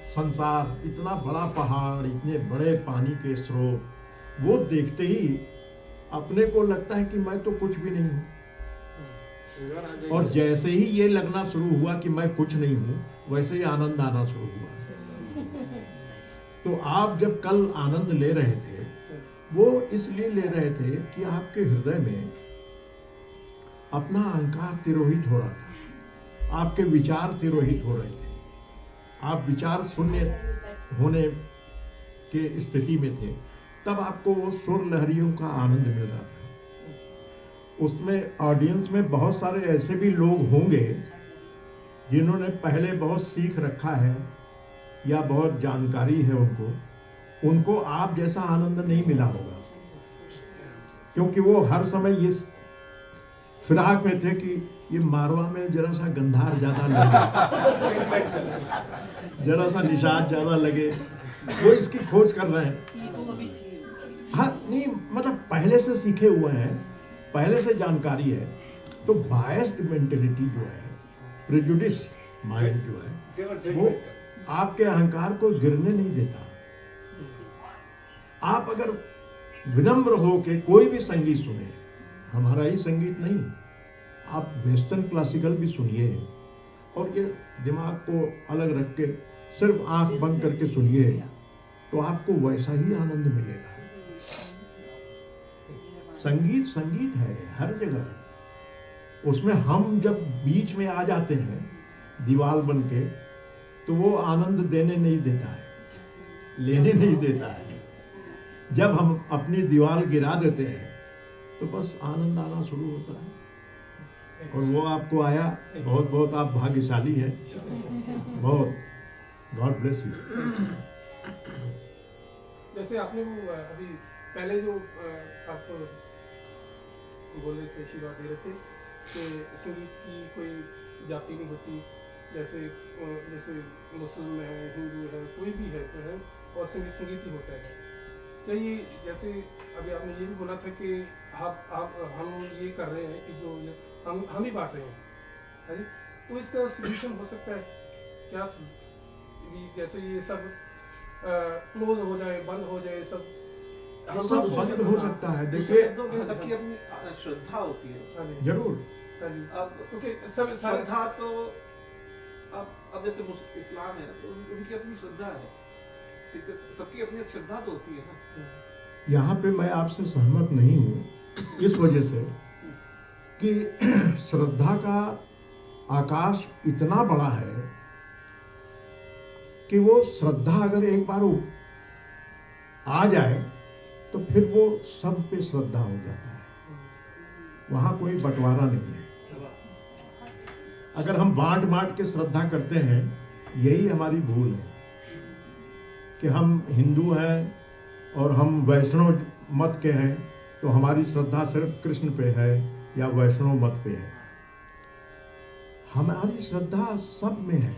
संसार, इतना बड़ा पहाड़, इतने बड़े पानी के स्रोत, वो देखते ही अपने को लगता है कि मैं तो कुछ भी नहीं हूं। और जैसे ही ये लगना शुरू हुआ कि मैं कुछ नहीं हूं, वैसे ही आनंद आना शुरू हुआ। तो आप जब कल आनंद ले रहे थे, वो इसलिए ले रहे थे कि आपके हृदय में अपना अहंकार तिरोहित हो रहा था, आपके विचार तिरोहित हो रहे थे, आप विचार शून्य होने के स्थिति में थे। तब आपको वो सुर लहरियों का आनंद मिल रहा था। उसमें ऑडियंस में बहुत सारे ऐसे भी लोग होंगे जिन्होंने पहले बहुत सीख रखा है या बहुत जानकारी है उनको आप जैसा आनंद नहीं मिला होगा, क्योंकि वो हर समय इस फिराक में थे कि ये मारवा में जरा सा गंधार ज्यादा लगे, जरा सा निशान ज्यादा लगे, वो इसकी खोज कर रहे हैं। हाँ, नहीं मतलब पहले से सीखे हुए हैं, पहले से जानकारी है। तो बायस्ड मेंटेलिटी जो है, प्रेजुडिस माइंड जो है, वो आपके अहंकार को गिरने नहीं देता। आप अगर विनम्र हो के कोई भी संगीत सुने, हमारा ही संगीत नहीं, आप वेस्टर्न क्लासिकल भी सुनिए और ये दिमाग को अलग रख के सिर्फ आंख बंद करके सुनिए, तो आपको वैसा ही आनंद मिलेगा। संगीत संगीत है हर जगह। उसमें हम जब बीच में आ जाते हैं दीवार बन के, तो वो आनंद देने नहीं देता है, लेने नहीं देता है। जब हम अपनी दीवार गिरा देते हैं तो बस आनंद आना शुरू होता है, और वो आपको आया। बहुत बहुत आप भाग्यशाली हैं, बहुत। God bless you. जैसे आपने वो अभी पहले जो आप बोल रहे थे, आशीर्वाद दे रहे थे कि संगीत की कोई जाति नहीं होती, जैसे मुस्लिम है, हिंदू है, कोई भी है और संगीत ही होता है। क्या ये जैसे अभी आपने ये भी बोला था कि हम ये कर रहे हैं कि जो हम ही बांट रहे हैं, है जी? तो इसका सोल्यूशन हो सकता है क्या? जैसे ये सब क्लोज हो जाए, बंद हो जाए, सब बंद हो सकता है। देखिए, सबकी अपनी श्रद्धा होती है। जरूर। अब श्रद्धा तो अब जैसे इस्लाम है तो उनकी अपनी श्रद्धा है, सबकी अपनी श्रद्धा तो होती है ना। यहाँ पे मैं आपसे सहमत नहीं हूँ, इस वजह से कि श्रद्धा का आकाश इतना बड़ा है कि वो श्रद्धा अगर एक बार आ जाए तो फिर वो सब पे श्रद्धा हो जाता है, वहां कोई बंटवारा नहीं है। अगर हम बांट बांट के श्रद्धा करते हैं, यही हमारी भूल है कि हम हिंदू हैं और हम वैष्णव मत के हैं तो हमारी श्रद्धा सिर्फ कृष्ण पे है या वैष्णव मत पे है। हमारी श्रद्धा सब में है।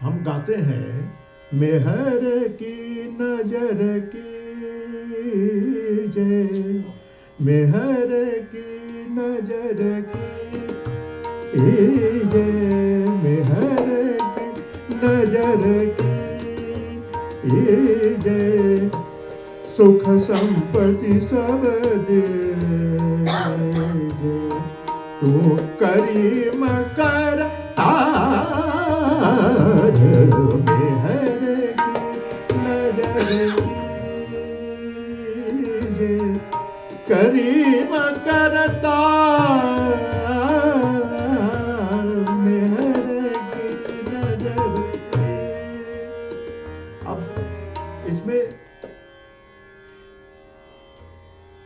हम गाते हैं मेहर की नजर की जय, मेहर की नजर की जय, मेहर की नजर की जय, सुख संपत्ति सब दे दे, तू करीम कर तार, मेहर की नजर कीजे, करीम करता मेहर की नजर। अब इसमें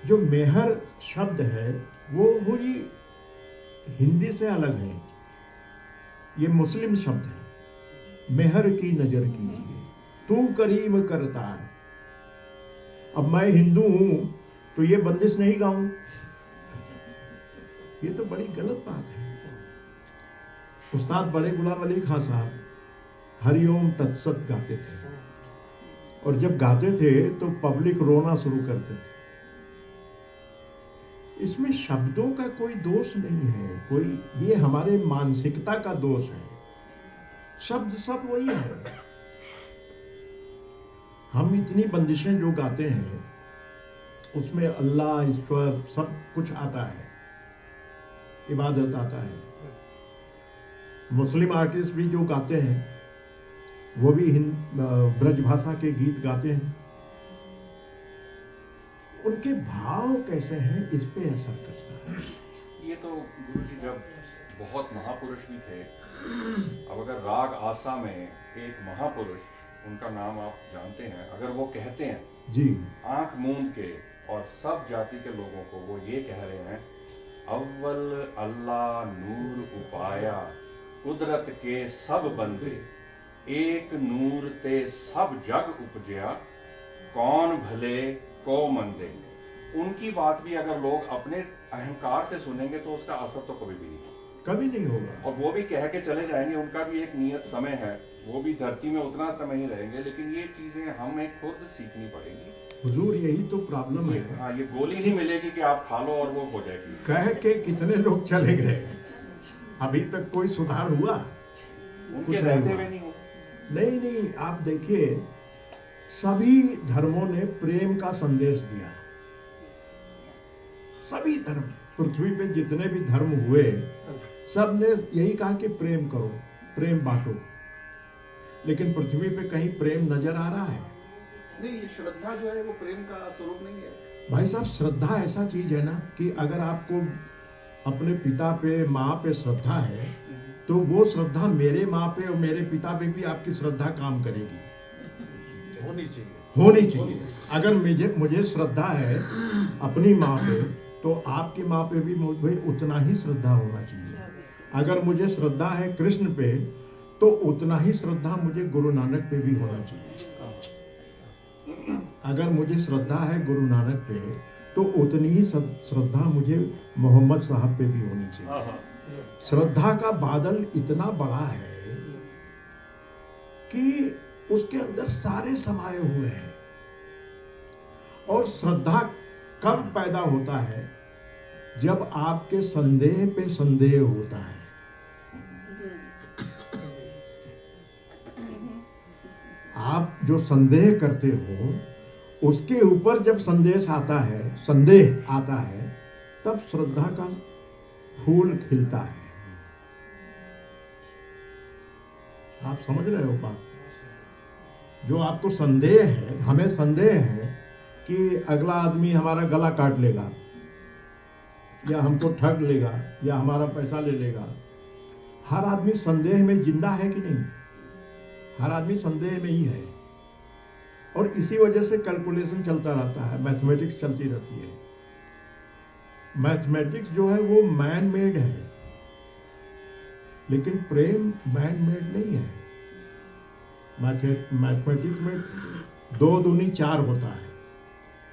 जो मेहर शब्द है वो हुई हिंदी से अलग है। ये मुस्लिम शब्द है। मेहर की नजर कीजिए, तू करीम करता है। अब मैं हिंदू हूं तो ये बंदिश नहीं गाऊं, ये तो बड़ी गलत बात है। उस्ताद बड़े गुलाम अली खां साहब हरिओम तत्सत गाते थे, और जब गाते थे तो पब्लिक रोना शुरू करते थे। इसमें शब्दों का कोई दोष नहीं है, कोई ये हमारे मानसिकता का दोष है। शब्द सब वही है। हम इतनी बंदिशें जो गाते हैं उसमें अल्लाह, ईश्वर सब कुछ आता है, इबादत आता है। मुस्लिम आर्टिस्ट भी जो गाते हैं वो भी ब्रज भाषा के गीत गाते हैं। उनके भाव कैसे हैं इस पे असर करता है। ये तो गुरु जी जब बहुत महापुरुष भी थे, अब अगर राग आसा में एक महापुरुष, उनका नाम आप जानते हैं, अगर वो कहते हैं जी, आंख मूंद के और सब जाति के लोगों को वो ये कह रहे हैं, अव्वल अल्लाह नूर उपाया, कुदरत के सब बंदे, एक नूर ते सब जग उपजया, कौन भले को मंदे। उनकी बात भी अगर लोग अपने अहंकार से सुनेंगे तो उसका असर तो कभी भी नहीं होगा, कभी नहीं होगा। और वो भी कह के चले जाएंगे, उनका भी एक नियत समय है, वो भी धरती में उतना समय ही रहेंगे, लेकिन ये चीजें हमें खुद सीखनी पड़ेगी। हुजूर यही तो प्रॉब्लम है। हाँ, ये गोली नहीं मिलेगी कि आप खा लो और वो हो जाएगी। कह के कितने लोग चले गए, अभी तक कोई सुधार हुआ? उनके रहते हुए नहीं हुआ। नहीं, आप देखिए सभी धर्मों ने प्रेम का संदेश दिया। सभी धर्म, पृथ्वी पे जितने भी धर्म हुए, सब ने यही कहा कि प्रेम करो, प्रेम बांटो। लेकिन पृथ्वी पे कहीं प्रेम नजर आ रहा है? नहीं, ये श्रद्धा जो है वो प्रेम का स्वरूप नहीं है भाई साहब। श्रद्धा ऐसा चीज है ना कि अगर आपको अपने पिता पे, माँ पे श्रद्धा है तो वो श्रद्धा मेरे माँ पे और मेरे पिता पे भी आपकी श्रद्धा काम करेगी, होनी चाहिए। अगर मुझे श्रद्धा है अपनी माँ पे तो आपकी माँ पे भी मुझे उतना ही श्रद्धा होना चाहिए। अगर मुझे श्रद्धा है कृष्ण पे तो उतना ही श्रद्धा मुझे गुरु नानक पे भी होना चाहिए। अगर मुझे श्रद्धा है गुरु नानक पे तो उतनी ही श्रद्धा मुझे मोहम्मद साहब पे भी होनी चाहिए। श्रद्धा का बादल इतना बड़ा है कि उसके अंदर सारे समाये हुए हैं। और श्रद्धा कब पैदा होता है? जब आपके संदेह पे संदेह होता है। आप जो संदेह करते हो उसके ऊपर जब संदेह आता है तब श्रद्धा का फूल खिलता है। आप समझ रहे हो बात? जो आपको संदेह है, हमें संदेह है कि अगला आदमी हमारा गला काट लेगा या हमको ठग लेगा या हमारा पैसा ले लेगा। हर आदमी संदेह में जिंदा है कि नहीं? हर आदमी संदेह में ही है। और इसी वजह से कैलकुलेशन चलता रहता है, मैथमेटिक्स चलती रहती है। मैथमेटिक्स जो है वो मैन मेड है, लेकिन प्रेम मैन मेड नहीं है। मैथमेटिक्स में 2 दूनी 4 होता है।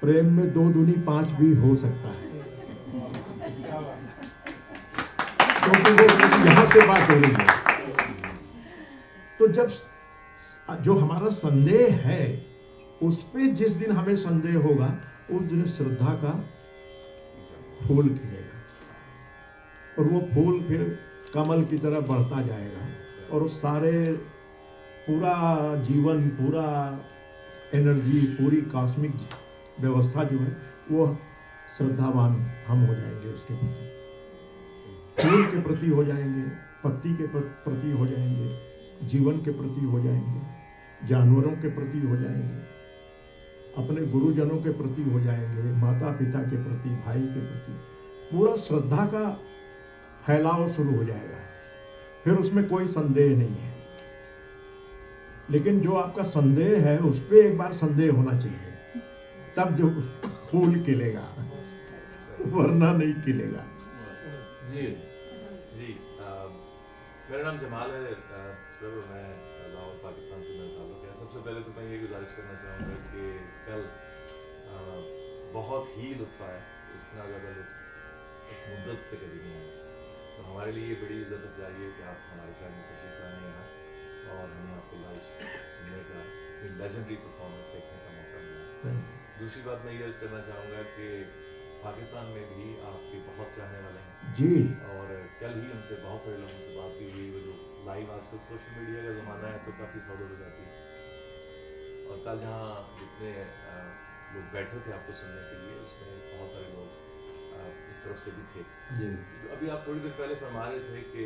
प्रेम में 2 दूनी 5 भी हो सकता है, क्योंकि वो यहाँ से बात हो रही है। तो जब जो हमारा संदेह है उस पे जिस दिन हमें संदेह होगा उस दिन श्रद्धा का फूल खिलेगा और वो फूल फिर कमल की तरह बढ़ता जाएगा और उस सारे पूरा जीवन, पूरा एनर्जी, पूरी कॉस्मिक व्यवस्था जो है वो श्रद्धावान हम हो जाएंगे, उसके प्रति फूल के प्रति हो जाएंगे, पत्ती के प्रति हो जाएंगे, जीवन के प्रति हो जाएंगे, जानवरों के प्रति हो जाएंगे, अपने गुरुजनों के प्रति हो जाएंगे, माता पिता के प्रति, भाई के प्रति, पूरा श्रद्धा का फैलाव शुरू हो जाएगा। फिर उसमें कोई संदेह नहीं है। लेकिन जो आपका संदेह है उस पर एक बार संदेह होना चाहिए, तब जो फूल खिलेगा, वरना नहीं खिलेगा। जी जी मेरा नाम जमाल है सर, मैं लाहौर पाकिस्तान से मेरा ताल्लुक है। सबसे पहले तो मैं ये गुजारिश करना चाहूँगा कि कल बहुत ही लुत्फ आया, इतना ज़्यादा लुत्फ एक मुद्दत से कभी नहीं आया। तो हमारे लिए बड़ी इज़्ज़त अफजाई है कि आप हमारे शहर में तशरीफ़ लाए यहाँ और हमें आपको लाइव सुनने का, एक लेजेंडरी परफॉर्मेंस देखने का मौका मिला। दूसरी बात मैं ये अर्ज़ करना चाहूँगा कि पाकिस्तान में भी आपके बहुत चाहने वाले हैं जी, और कल ही उनसे बहुत सारे लोगों से बात की हुई। वो जो लाइव आजकल सोशल मीडिया का ज़माना है तो काफ़ी सहूलत हो जाती है। और कल जहाँ जितने लोग बैठे थे आपको सुनने के लिए, उसमें बहुत सारे लोग इस तरफ से भी थे जी। तो अभी आप थोड़ी देर पहले फरमा रहे थे कि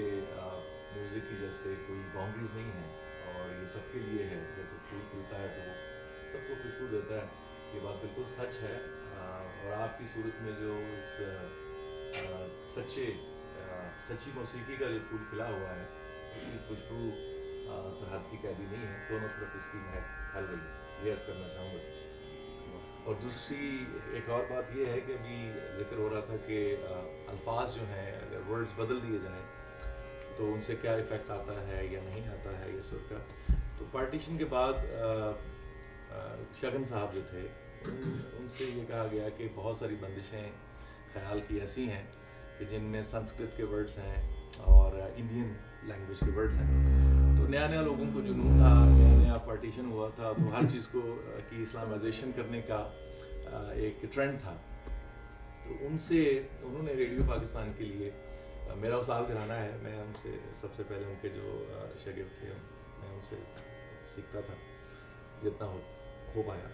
म्यूज़िक की जैसे कोई बाउंड्रीज नहीं है और ये सबके लिए है, जैसे फूल खिलता है तो वो सबको खुशबू देता है। ये बात बिल्कुल सच है। और आपकी सूरत में जो इस सच्ची मौसीकी का जो फूल खिला हुआ है, उसकी खुशबू सरहद की कैदी नहीं है, दोनों तरफ इसकी महक फैल रही है, ये अर्ज़ करना चाहूँगा। और दूसरी एक और बात ये है कि अभी जिक्र हो रहा था कि अल्फाज जो हैं अगर वर्ड्स बदल दिए जाएँ तो उनसे क्या इफ़ेक्ट आता है या नहीं आता है ये सुर का। तो पार्टीशन के बाद शगन साहब जो थे उनसे ये कहा गया कि बहुत सारी बंदिशें ख्याल की ऐसी हैं कि जिनमें संस्कृत के वर्ड्स हैं और इंडियन लैंग्वेज के वर्ड्स हैं। तो नया नया लोगों को जुनून था, नया नया पार्टीशन हुआ था, तो हर चीज़ को की इस्लामाइजेशन करने का एक ट्रेंड था। तो उन्होंने रेडियो पाकिस्तान के लिए, मेरा उस साल घराना है, मैं उनसे सबसे पहले उनके जो शागिर्द थे मैं उनसे सीखता था जितना हो पाया।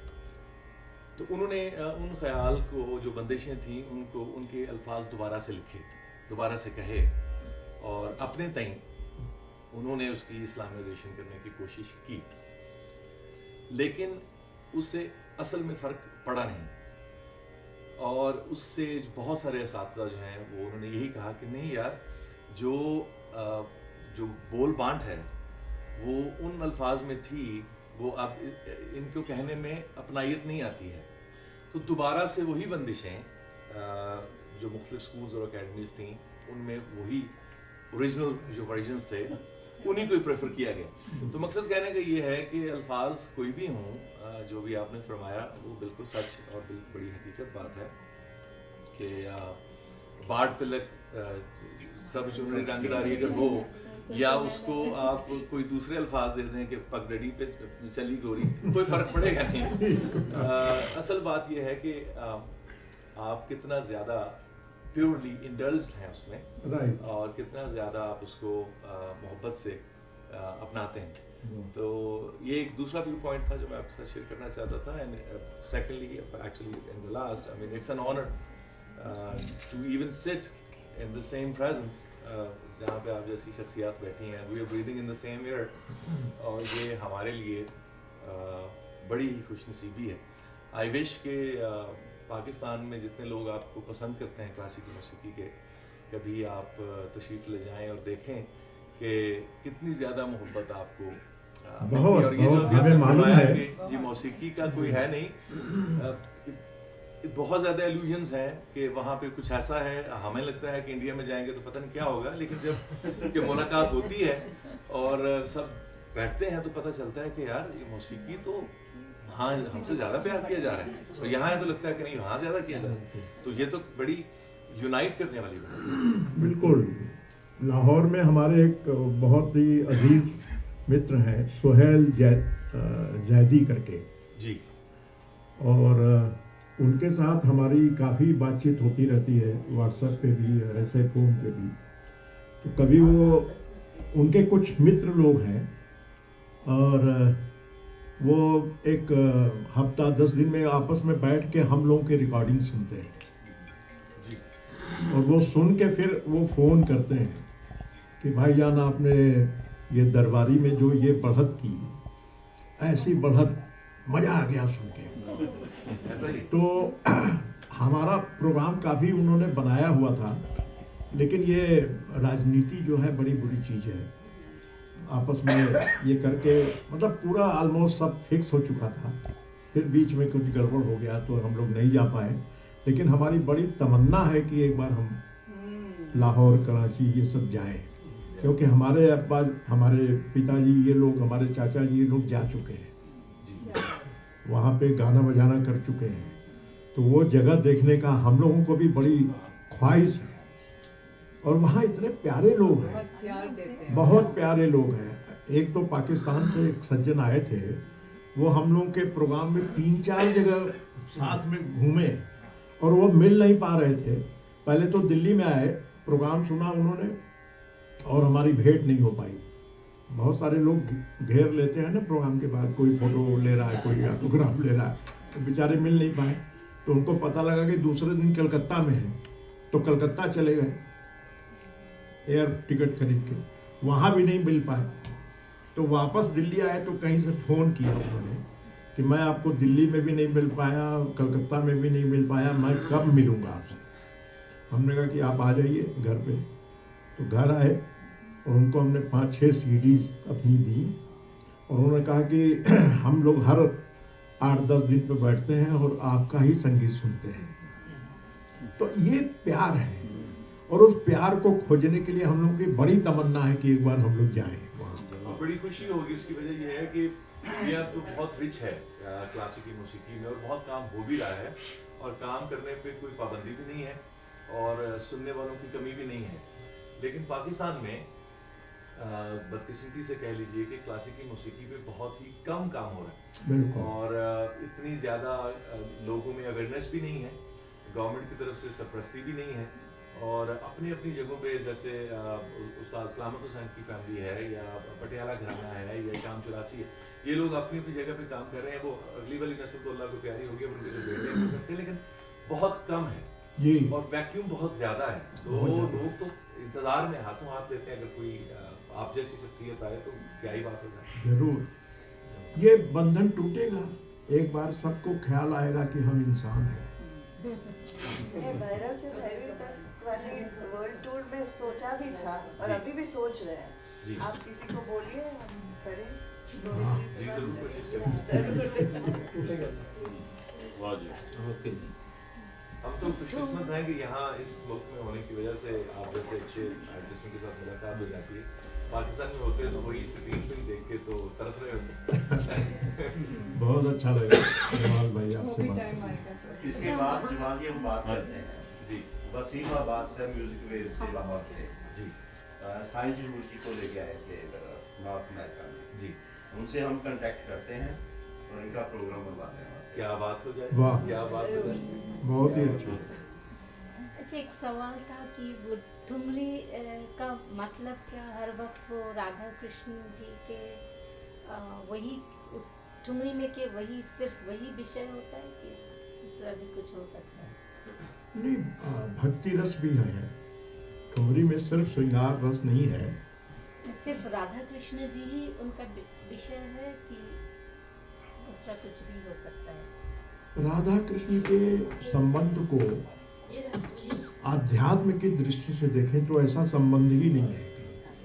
तो उन्होंने उन ख्याल को, जो बंदिशें थी उनको, उनके अल्फाज दोबारा से लिखे, दोबारा से कहे और अपने तय उन्होंने उसकी इस्लामाइजेशन करने की कोशिश की, लेकिन उससे असल में फ़र्क पड़ा नहीं। और उससे बहुत सारे असातिज़ा जो हैं वो उन्होंने यही कहा कि नहीं यार, जो बोल बांट है वो उन अल्फाज में थी, वो अब इनको कहने में अपनायत नहीं आती है। तो दोबारा से वही बंदिशें जो मुख्तलिफ स्कूल्स और अकेडमीज़ थी उनमें वही ओरिजिनल जो वर्जन्स थे उन्हीं को ही प्रेफर किया गया। तो मकसद कहने का ये है कि अल्फाज कोई भी हों, जो भी आपने फरमाया वो बिल्कुल सच और बड़ी हकीकत बात है कि बाट तिलक सब चुनरी रंगदारी अगर हो, या उसको आप कोई दूसरे अल्फाज दे दें कि पगडंडी पे चली गोरी, कोई फ़र्क पड़ेगा नहीं। असल बात यह है कि आप कितना ज़्यादा प्योरली इंडल्ज्ड हैं उसमें और कितना ज़्यादा आप उसको मोहब्बत से अपनाते हैं। तो ये एक दूसरा व्यू पॉइंट था जो मैं आपके साथ शेयर करना चाहता था। And secondly actually in the last, I mean it's an honour to even sit in the same presence जहाँ पे आप जैसी शख्सियात बैठी हैं, we are breathing in the same air, और ये हमारे लिए बड़ी ही खुशनसीबी है। आई विश के पाकिस्तान में जितने लोग आपको पसंद करते हैं क्लासिकल मौसीकी के, कभी आप तशरीफ़ ले जाएं और देखें कि कितनी ज़्यादा मोहब्बत आपको बहुत, और ये जो हमें मालूम है कि ये मौसीकी का कोई है नहीं, बहुत ज़्यादा एल्यूजन्स हैं कि वहाँ पे कुछ ऐसा है, हमें लगता है कि इंडिया में जाएंगे तो पता नहीं क्या होगा, लेकिन जब मुलाकात होती है और सब बैठते हैं तो पता चलता है कि यार ये मौसीकी तो हाँ हमसे ज़्यादा प्यार किया जा रहा है, और यहाँ है तो लगता है कि नहीं वहाँ ज़्यादा किया जा रहा है। तो ये तो बड़ी यूनाइट करने वाली बात है। बिल्कुल। लाहौर में हमारे एक बहुत ही अजीज मित्र हैं, सुहेल जैदी करके जी, और उनके साथ हमारी काफ़ी बातचीत होती रहती है, व्हाट्सएप पे भी और ऐसे फ़ोन पे भी। तो कभी वो उनके कुछ मित्र लोग हैं और वो एक हफ्ता 10 दिन में आपस में बैठ के हम लोगों के रिकॉर्डिंग सुनते हैं, और वो सुन के फिर वो फ़ोन करते हैं कि भाईजान आपने ये दरबारी में जो ये बढ़त की, ऐसी बढ़त, मज़ा आ गया सुन के। तो हमारा प्रोग्राम काफ़ी उन्होंने बनाया हुआ था, लेकिन ये राजनीति जो है बड़ी बुरी चीज़ है। आपस में ये करके मतलब पूरा ऑलमोस्ट सब फिक्स हो चुका था, फिर बीच में कुछ गड़बड़ हो गया तो हम लोग नहीं जा पाए। लेकिन हमारी बड़ी तमन्ना है कि एक बार हम लाहौर, कराची ये सब जाएं, क्योंकि हमारे अब्बा, हमारे पिताजी, ये लोग, हमारे चाचा जी, ये लोग जा चुके हैं वहाँ पे, गाना बजाना कर चुके हैं। तो वो जगह देखने का हम लोगों को भी बड़ी ख्वाहिश है, और वहाँ इतने प्यारे लोग हैं, बहुत प्यारे लोग हैं। एक तो पाकिस्तान से एक सज्जन आए थे, वो हम लोगों के प्रोग्राम में 3-4 जगह साथ में घूमे, और वो मिल नहीं पा रहे थे। पहले तो दिल्ली में आए, प्रोग्राम सुना उन्होंने, और हमारी भेंट नहीं हो पाई। बहुत सारे लोग घेर लेते हैं ना प्रोग्राम के बाद, कोई फोटो ले रहा है, कोई ऑटोग्राफ ले रहा है, तो बेचारे मिल नहीं पाए। तो उनको पता लगा कि दूसरे दिन कलकत्ता में है, तो कलकत्ता चले गए एयर टिकट खरीद के, वहाँ भी नहीं मिल पाए। तो वापस दिल्ली आए तो कहीं से फ़ोन किया उन्होंने कि मैं आपको दिल्ली में भी नहीं मिल पाया, कलकत्ता में भी नहीं मिल पाया, मैं कब मिलूँगा आपसे। हमने कहा कि आप आ जाइए घर पे। तो घर आए और उनको हमने 5-6 CDs अपनी दी, और उन्होंने कहा कि हम लोग हर 8-10 दिन पे बैठते हैं और आपका ही संगीत सुनते हैं। तो ये प्यार है, और उस प्यार को खोजने के लिए हम लोगों की बड़ी तमन्ना है कि एक बार हम लोग जाएं वहाँ। और बड़ी खुशी होगी। उसकी वजह यह है कि ये अब तो बहुत रिच है क्लासिकी मौसीकी में, और बहुत काम हो भी रहा है, और काम करने पे कोई पाबंदी भी नहीं है, और सुनने वालों की कमी भी नहीं है। लेकिन पाकिस्तान में बदकिस्मती से कह लीजिए कि क्लासिकी मौसीकी पे बहुत ही कम काम हो रहा है, और इतनी ज़्यादा लोगों में अवेयरनेस भी नहीं है, गवर्नमेंट की तरफ से सरपरस्ती भी नहीं है, और अपनी अपनी जगहों पे जैसे उस्ताद सलामत हुसैन की फैमिली है, या पटियाला घराना है, या शाम चुरासी है, ये लोग अपनी अपनी जगह पे काम कर रहे हैं। वो अगली वाली नस्ल तो अल्लाह को प्यारी होगी, उनके जो बेटे हैं वो करते हैं, लेकिन बहुत कम है जी, और वैक्यूम बहुत ज़्यादा है। तो लोग तो इंतज़ार में हाथों हाथ लेते हैं, अगर कोई आप जैसी शख्सियत आए तो क्या ही बात हो जाए। जरूर ये बंधन टूटेगा, एक बार सबको ख्याल आएगा कि हम इंसान हैं। भैरव से भैरवी तक वाले वर्ल्ड टूर में सोचा भी था, और अभी भी सोच रहे हैं। आप किसी को बोलिए, हम करें। जी जरूर कोशिश करेंगे। वाह जी, ओके जी। हम तो खुशकिस्मत हैं कि यहाँ इस मुल्क में होने की वजह से आप जैसे अच्छे आर्टिस्टों के साथ मुलाकात हो जाती है। पाकिस्तान में होते तो वही स्क्रीन पे देख के तो तरस रहे होते। बहुत अच्छा लगा जमाल भाई आपसे बात। इसके बाद जमाल जी हम बात करते हैं जी वसीम अब्बास से म्यूजिक वेव से लाहौर से जी साइंस जरूर जी को लेके आए थे नॉर्थ अमेरिका में जी, उनसे हम कांटेक्ट करते हैं और इनका प्रोग्राम बनवाते हैं। क्या बात हो जाए, वाह, क्या बात हो जाए, बहुत ही अच्छा। अच्छा, एक सवाल था कि वो ठुमरी का मतलब क्या हर वक्त वो राधा कृष्ण जी के वही उस ठुमरी में के वही सिर्फ वही विषय होता है कि दूसरा भी कुछ हो सकता है? नहीं, भक्ति रस भी है ठुमरी में, सिर्फ श्रृंगार रस नहीं है। सिर्फ राधा कृष्ण जी ही उनका विषय है कि दूसरा कुछ भी हो सकता है? राधा कृष्ण के संबंध को आध्यात्म की दृष्टि से देखें तो ऐसा संबंध ही नहीं है।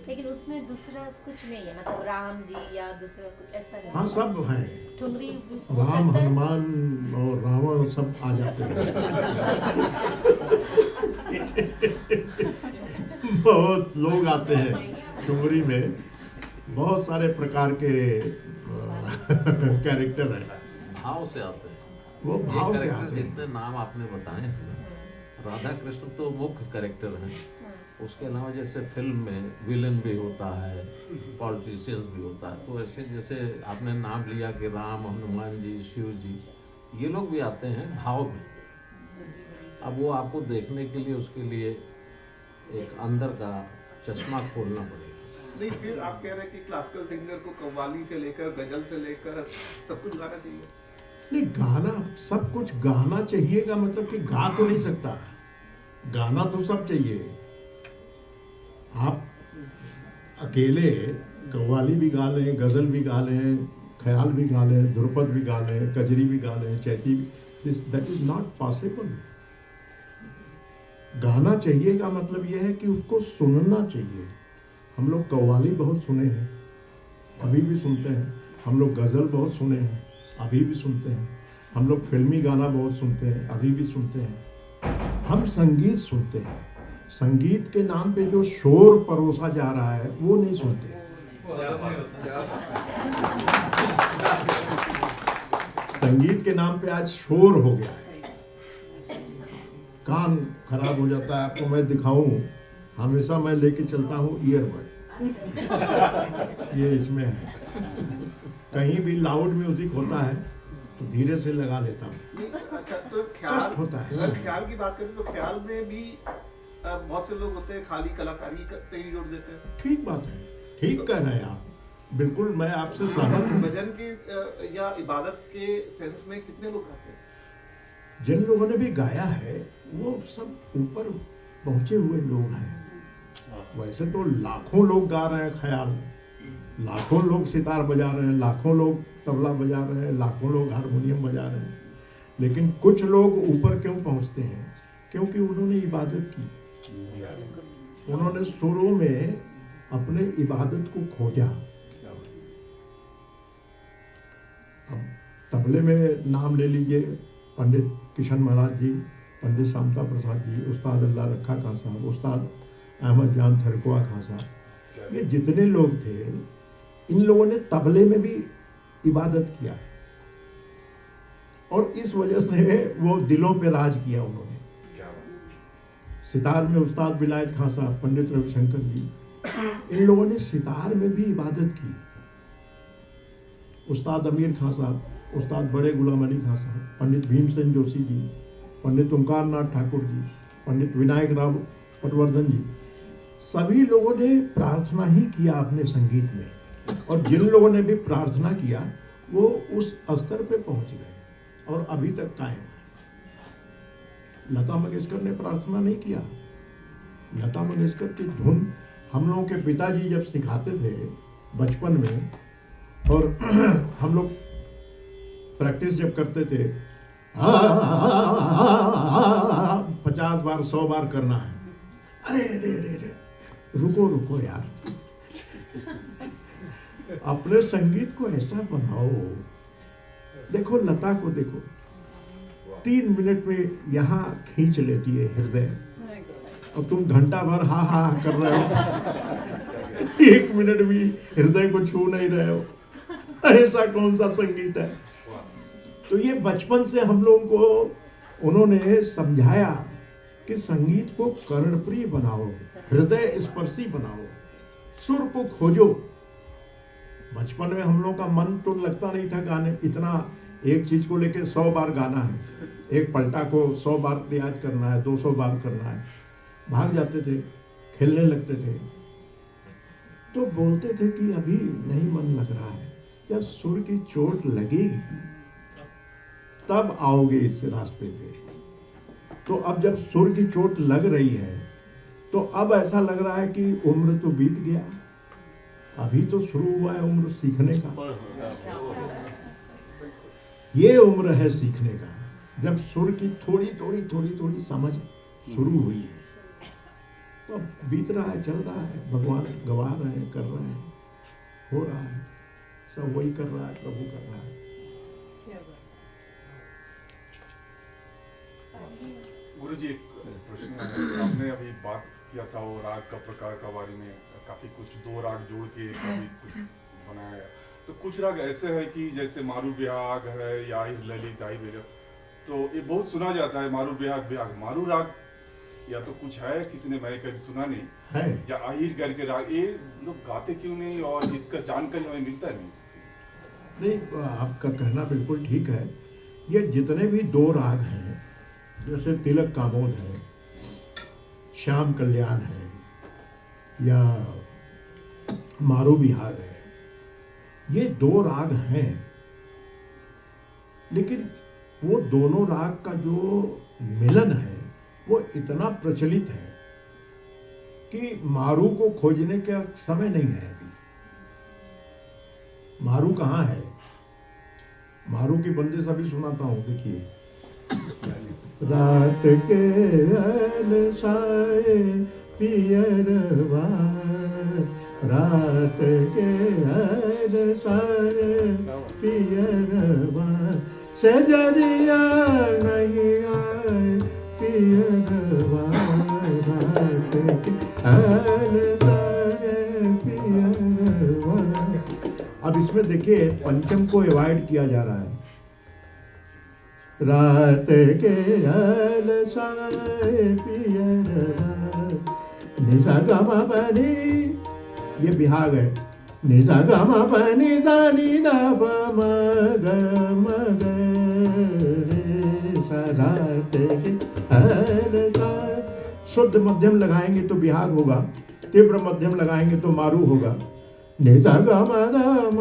लेकिन उसमें दूसरा कुछ नहीं है, मतलब राम जी या दूसरा कुछ ऐसा नहीं? हाँ, सब है। ठुमरी राम, हनुमान और रावण सब आ जाते हैं। बहुत लोग आते हैं ठुमरी में, बहुत सारे प्रकार के कैरेक्टर हैं। भाव से आते हैं, वो भाव ये से कैरेक्टर आते हैं। जितने नाम आपने बताए हैं, राधा कृष्ण तो मुख्य कैरेक्टर हैं। उसके अलावा जैसे फिल्म में विलन भी होता है, पॉलिटिशियंस भी होता है, तो ऐसे जैसे आपने नाम लिया कि राम, हनुमान जी, शिव जी, ये लोग भी आते हैं भाव में। अब वो आपको देखने के लिए उसके लिए एक अंदर का चश्मा खोलना पड़ेगा। नहीं, फिर आप कह रहे हैं कि क्लासिकल सिंगर को कव्वाली से लेकर गजल से लेकर सब कुछ गाना चाहिए? नहीं, गाना सब कुछ गाना चाहिए का मतलब कि गा तो नहीं सकता, गाना तो सब चाहिए। आप अकेले कव्वाली भी गा लें, गजल भी गा लें, ख्याल भी गा लें, ध्रुपद भी गा लें, कजरी भी गा लें, चैती भी, दैट इज नॉट पॉसिबल। गाना चाहिए का मतलब यह है कि उसको सुनना चाहिए। हम लोग कव्वाली बहुत सुने हैं, अभी भी सुनते हैं। हम लोग गज़ल बहुत सुने हैं, अभी भी सुनते हैं। हम लोग फिल्मी गाना बहुत सुनते हैं, अभी भी सुनते हैं। हम संगीत सुनते हैं। संगीत के नाम पे जो शोर परोसा जा रहा है वो नहीं सुनते। संगीत के नाम पे आज शोर हो गया है, कान खराब हो जाता है। आपको मैं दिखाऊं, हमेशा मैं लेके चलता हूँ ईयरबड, ये इसमें है। कहीं भी लाउड म्यूजिक होता है तो धीरे से लगा लेता हूँ। अच्छा, तो ख्याल कष्ट होता है। अगर ख्याल की बात करें तो ख्याल में भी बहुत से लोग होते हैं खाली कलाकारी पे ही जोड़ देते हैं। ठीक बात है, ठीक कह रहे हैं आप, बिल्कुल मैं आपसे सहमत हूँ। भजन के या इबादत के सेंस में कितने लोग गाते हैं? जिन लोगों ने भी गाया है वो सब ऊपर पहुंचे हुए लोग हैं। वैसे तो लाखों लोग गा रहे हैं ख्याल, लाखों लोग सितार बजा रहे हैं, लाखों लोग तबला बजा रहे हैं, लाखों लोग हारमोनियम बजा रहे हैं, लेकिन कुछ लोग ऊपर क्यों पहुंचते हैं? क्योंकि उन्होंने इबादत की, उन्होंने सुरों में अपने इबादत को खोजा। अब तबले में नाम ले लीजिए, पंडित किशन महाराज जी, पंडित शामता प्रसाद जी, उस्ताद अल्लाह रखा खां साहब, उस्ताद अहमद जान थरकुआ खां साहब, ये जितने लोग थे, इन लोगों ने तबले में भी इबादत किया है और इस वजह से वो दिलों पे राज किया उन्होंने। सितार में उस्ताद विलायत खां साहब, पंडित रविशंकर जी, इन लोगों ने सितार में भी इबादत की। उस्ताद अमीर खां साहब, उस्ताद बड़े गुलाम अली खां साहब, पंडित भीमसेन जोशी जी, पंडित ओंकार नाथ ठाकुर जी, पंडित विनायक राव पटवर्धन जी, सभी लोगों ने प्रार्थना ही किया अपने संगीत में, और जिन लोगों ने भी प्रार्थना किया वो उस स्तर पे पहुंच गए और अभी तक कायम है। लता मंगेशकर ने प्रार्थना नहीं किया। लता मंगेशकर की धुन हम लोगों के पिताजी जब सिखाते थे बचपन में, और हम लोग प्रैक्टिस जब करते थे, 50 बार 100 बार करना है। अरे रे रे रे, रुको रुको यार, अपने संगीत को ऐसा बनाओ। देखो लता को देखो, 3 मिनट में यहाँ खींच लेती है हृदय, और तुम घंटा भर हा हा कर रहे हो, 1 मिनट भी हृदय को छू नहीं रहे हो। ऐसा कौन सा संगीत है? तो ये बचपन से हम लोगों को उन्होंने समझाया कि संगीत को कर्णप्रिय बनाओ, हृदय स्पर्शी बनाओ, सुर को खोजो। बचपन में हम लोग का मन तो लगता नहीं था गाने, इतना एक चीज को लेके 100 बार गाना है, एक पलटा को 100 बार रियाज करना है, 200 बार करना है। भाग जाते थे, खेलने लगते थे, तो बोलते थे कि अभी नहीं मन लग रहा है। जब सुर की चोट लगेगी तब आओगे इस रास्ते पे। तो अब जब सुर की चोट लग रही है तो अब ऐसा लग रहा है कि उम्र तो बीत गया, अभी तो शुरू हुआ है उम्र सीखने का। ये उम्र है सीखने का, जब सुर की थोड़ी समझ शुरू हुई है। तो अब बीत रहा है, चल रहा है, भगवान गवा रहे हैं, कर रहे हैं, हो रहा है, सब वही कर रहा है, प्रभु कर रहा है। गुरुजी, एक प्रश्न है। आपने अभी बात किया था वो राग का प्रकार का बारे में काफ़ी कुछ दो राग जोड़ के काफ़ी कुछ बनाया गया। तो कुछ राग ऐसे है कि जैसे मारू बिहाग है या आहिर ललित आई बेरा, तो ये बहुत सुना जाता है मारू बिहाग बिहाग। मारू राग या तो कुछ है, किसी ने मैंने कभी सुना नहीं है, या आहिर करके राग, ये लोग गाते क्यों नहीं और इसका जानकारी हमें मिलता नहीं? नहीं, आपका कहना बिल्कुल ठीक है। ये जितने भी दो राग हैं, जैसे तिलक कामोद है, श्याम कल्याण है या मारू बिहाग है, ये दो राग हैं, लेकिन वो दोनों राग का जो मिलन है वो इतना प्रचलित है कि मारू को खोजने का समय नहीं है अभी। मारू कहाँ है? मारू की बंदिश अभी सुनाता हूँ, देखिए। रात के अलसाए पियरवा, रात के अलसाए पियरवा, सजरिया नहीं आए पियरवा, रात के अलसाए पियरवा। अब इसमें देखिए पंचम को अवॉइड किया जा रहा है। रात के अलसाए पियरवा, निसा गमा बनी, ये बिहाग है। निसा गमा बनी सा नि दा प म ग म ग रे सा, रात के अलसाए। शुद्ध मध्यम लगाएंगे तो बिहाग होगा, तीव्र मध्यम लगाएंगे तो मारू होगा। निसा गमा द म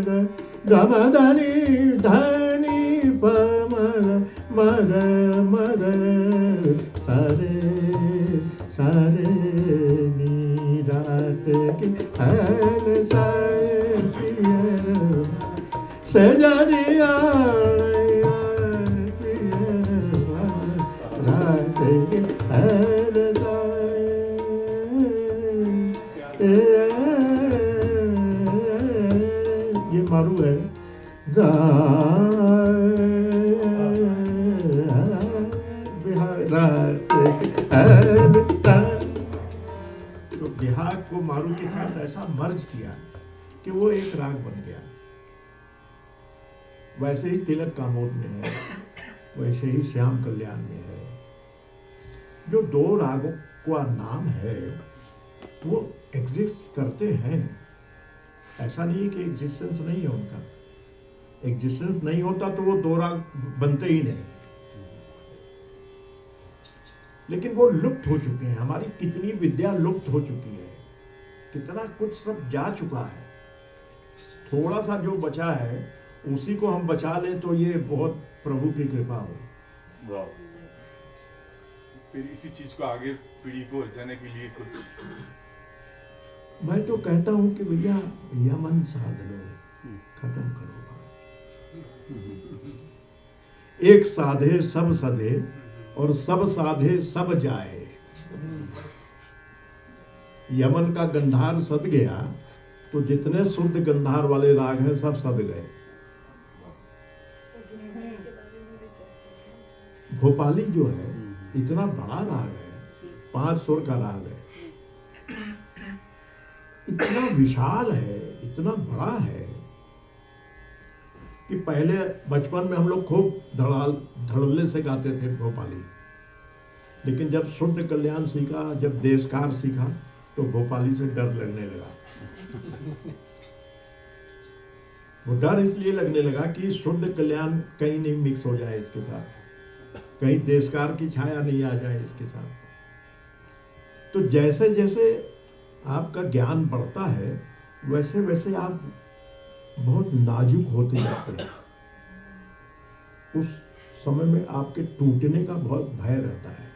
ग गमा धनी धनी प म ग सारे सारे नी, रात के अलसाए पियरवा, सजरिया पियरवा, रात के अलसाए। ये मारू है। तो बिहाग को मारू के साथ ऐसा मर्ज किया कि वो एक राग बन गया। वैसे ही तिलक कामोद में है, वैसे ही श्याम कल्याण में है। जो दो रागों का नाम है वो एग्जिस्ट करते हैं, ऐसा नहीं है कि एग्जिस्टेंस नहीं है उनका। एग्जिस्टेंस नहीं होता तो वो दो राग बनते ही नहीं, लेकिन वो लुप्त हो चुके हैं। हमारी कितनी विद्या लुप्त हो चुकी है, कितना कुछ सब जा चुका है। थोड़ा सा जो बचा है उसी को हम बचा लें तो ये बहुत प्रभु की कृपा हो। फिर इसी चीज को आगे पीढ़ी को जाने के लिए कुछ, मैं तो कहता हूं कि भैया यमन साध लो, खत्म करो बात। एक साधे सब सधे और सब साधे सब जाए। यमन का गंधार सद गया तो जितने शुद्ध गंधार वाले राग हैं सब सद गए। भोपाली जो है इतना बड़ा राग है, 5 सुर का राग है, इतना विशाल है, इतना बड़ा है कि पहले बचपन में हम लोग खूब धड़ल्ले से गाते थे भोपाली, लेकिन जब शुद्ध कल्याण सीखा, जब देशकार सीखा तो भोपाली से डर लगने लगा। वो डर इसलिए लगने लगा कि शुद्ध कल्याण कहीं नहीं मिक्स हो जाए इसके साथ, कहीं देशकार की छाया नहीं आ जाए इसके साथ। तो जैसे जैसे आपका ज्ञान बढ़ता है वैसे वैसे आप बहुत नाजुक होते जाते हैं। उस समय में आपके टूटने का बहुत भय रहता है।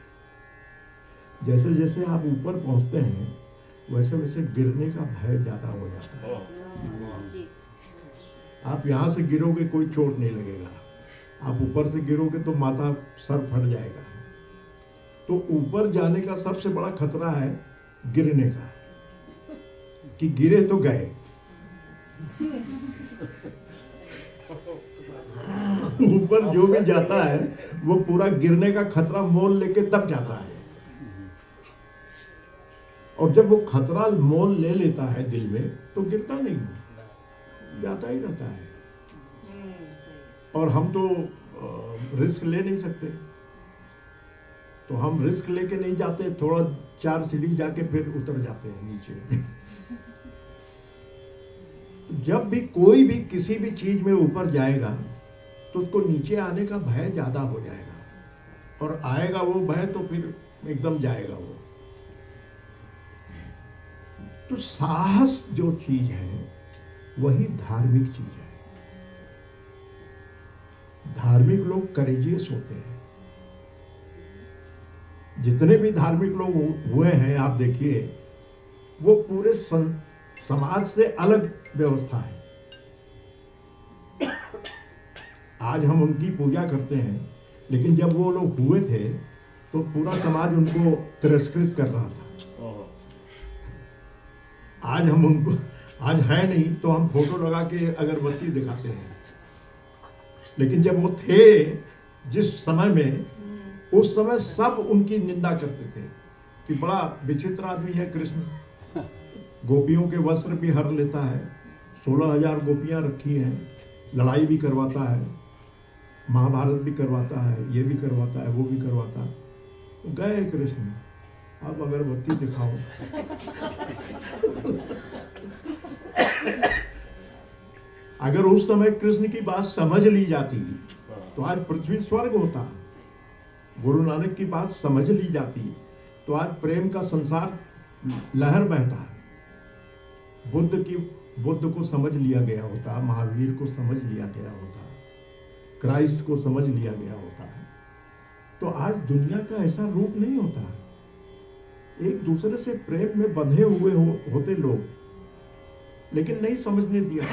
जैसे जैसे आप ऊपर पहुंचते हैं वैसे वैसे गिरने का भय ज्यादा हो जाता है। आप यहाँ से गिरोगे कोई चोट नहीं लगेगा, आप ऊपर से गिरोगे तो माथा सर फट जाएगा। तो ऊपर जाने का सबसे बड़ा खतरा है गिरने का, कि गिरे तो गए। ऊपर जो भी जाता है वो पूरा गिरने का खतरा मोल लेके तब जाता है। और जब वो खतरा मोल ले लेता है दिल में तो गिरता नहीं है, जाता ही रहता है। और हम तो रिस्क ले नहीं सकते, तो हम रिस्क लेके नहीं जाते, थोड़ा 4 सीढ़ी जाके फिर उतर जाते हैं नीचे। जब भी कोई भी किसी भी चीज में ऊपर जाएगा तो उसको नीचे आने का भय ज्यादा हो जाएगा, और आएगा वो भय तो फिर एकदम जाएगा वो। तो साहस जो चीज है वही धार्मिक चीज है। धार्मिक लोग करेजियस होते हैं। जितने भी धार्मिक लोग हुए हैं आप देखिए, वो पूरे समाज से अलग व्यवस्था है। आज हम उनकी पूजा करते हैं, लेकिन जब वो लोग हुए थे तो पूरा समाज उनको तिरस्कृत कर रहा था। आज हम उनको, आज है नहीं तो हम फोटो लगा के अगरबत्ती दिखाते हैं, लेकिन जब वो थे जिस समय में, उस समय सब उनकी निंदा करते थे कि बड़ा विचित्र आदमी है कृष्ण, गोपियों के वस्त्र भी हर लेता है, 16,000 गोपियां रखी हैं, लड़ाई भी करवाता है, महाभारत भी करवाता है, ये भी करवाता है, वो भी करवाता है। तो गए कृष्ण, अब अगरबत्ती दिखाओ। अगर उस समय कृष्ण की बात समझ ली जाती तो आज पृथ्वी स्वर्ग होता। गुरु नानक की बात समझ ली जाती तो आज प्रेम का संसार लहर बहता है। बुद्ध को समझ लिया गया होता, महावीर को समझ लिया गया होता, क्राइस्ट को समझ लिया गया होता है, तो आज दुनिया का ऐसा रूप नहीं होता। एक दूसरे से प्रेम में बंधे हुए होते लोग, लेकिन नहीं समझने दिया।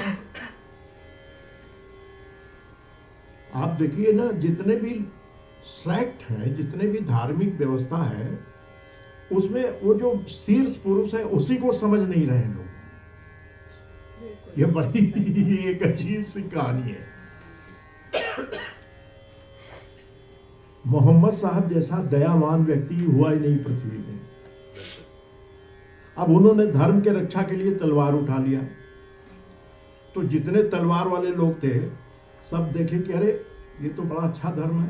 आप देखिए ना, जितने भी सेक्ट हैं, जितने भी धार्मिक व्यवस्था है, उसमें वो जो शीर्ष पुरुष है उसी को समझ नहीं रहे लोग। ये बड़ी एक अजीब सी कहानी है। मोहम्मद साहब जैसा दयावान व्यक्ति हुआ ही नहीं पृथ्वी में। अब उन्होंने धर्म के रक्षा के लिए तलवार उठा लिया, तो जितने तलवार वाले लोग थे सब देखे कि अरे ये तो बड़ा अच्छा धर्म है,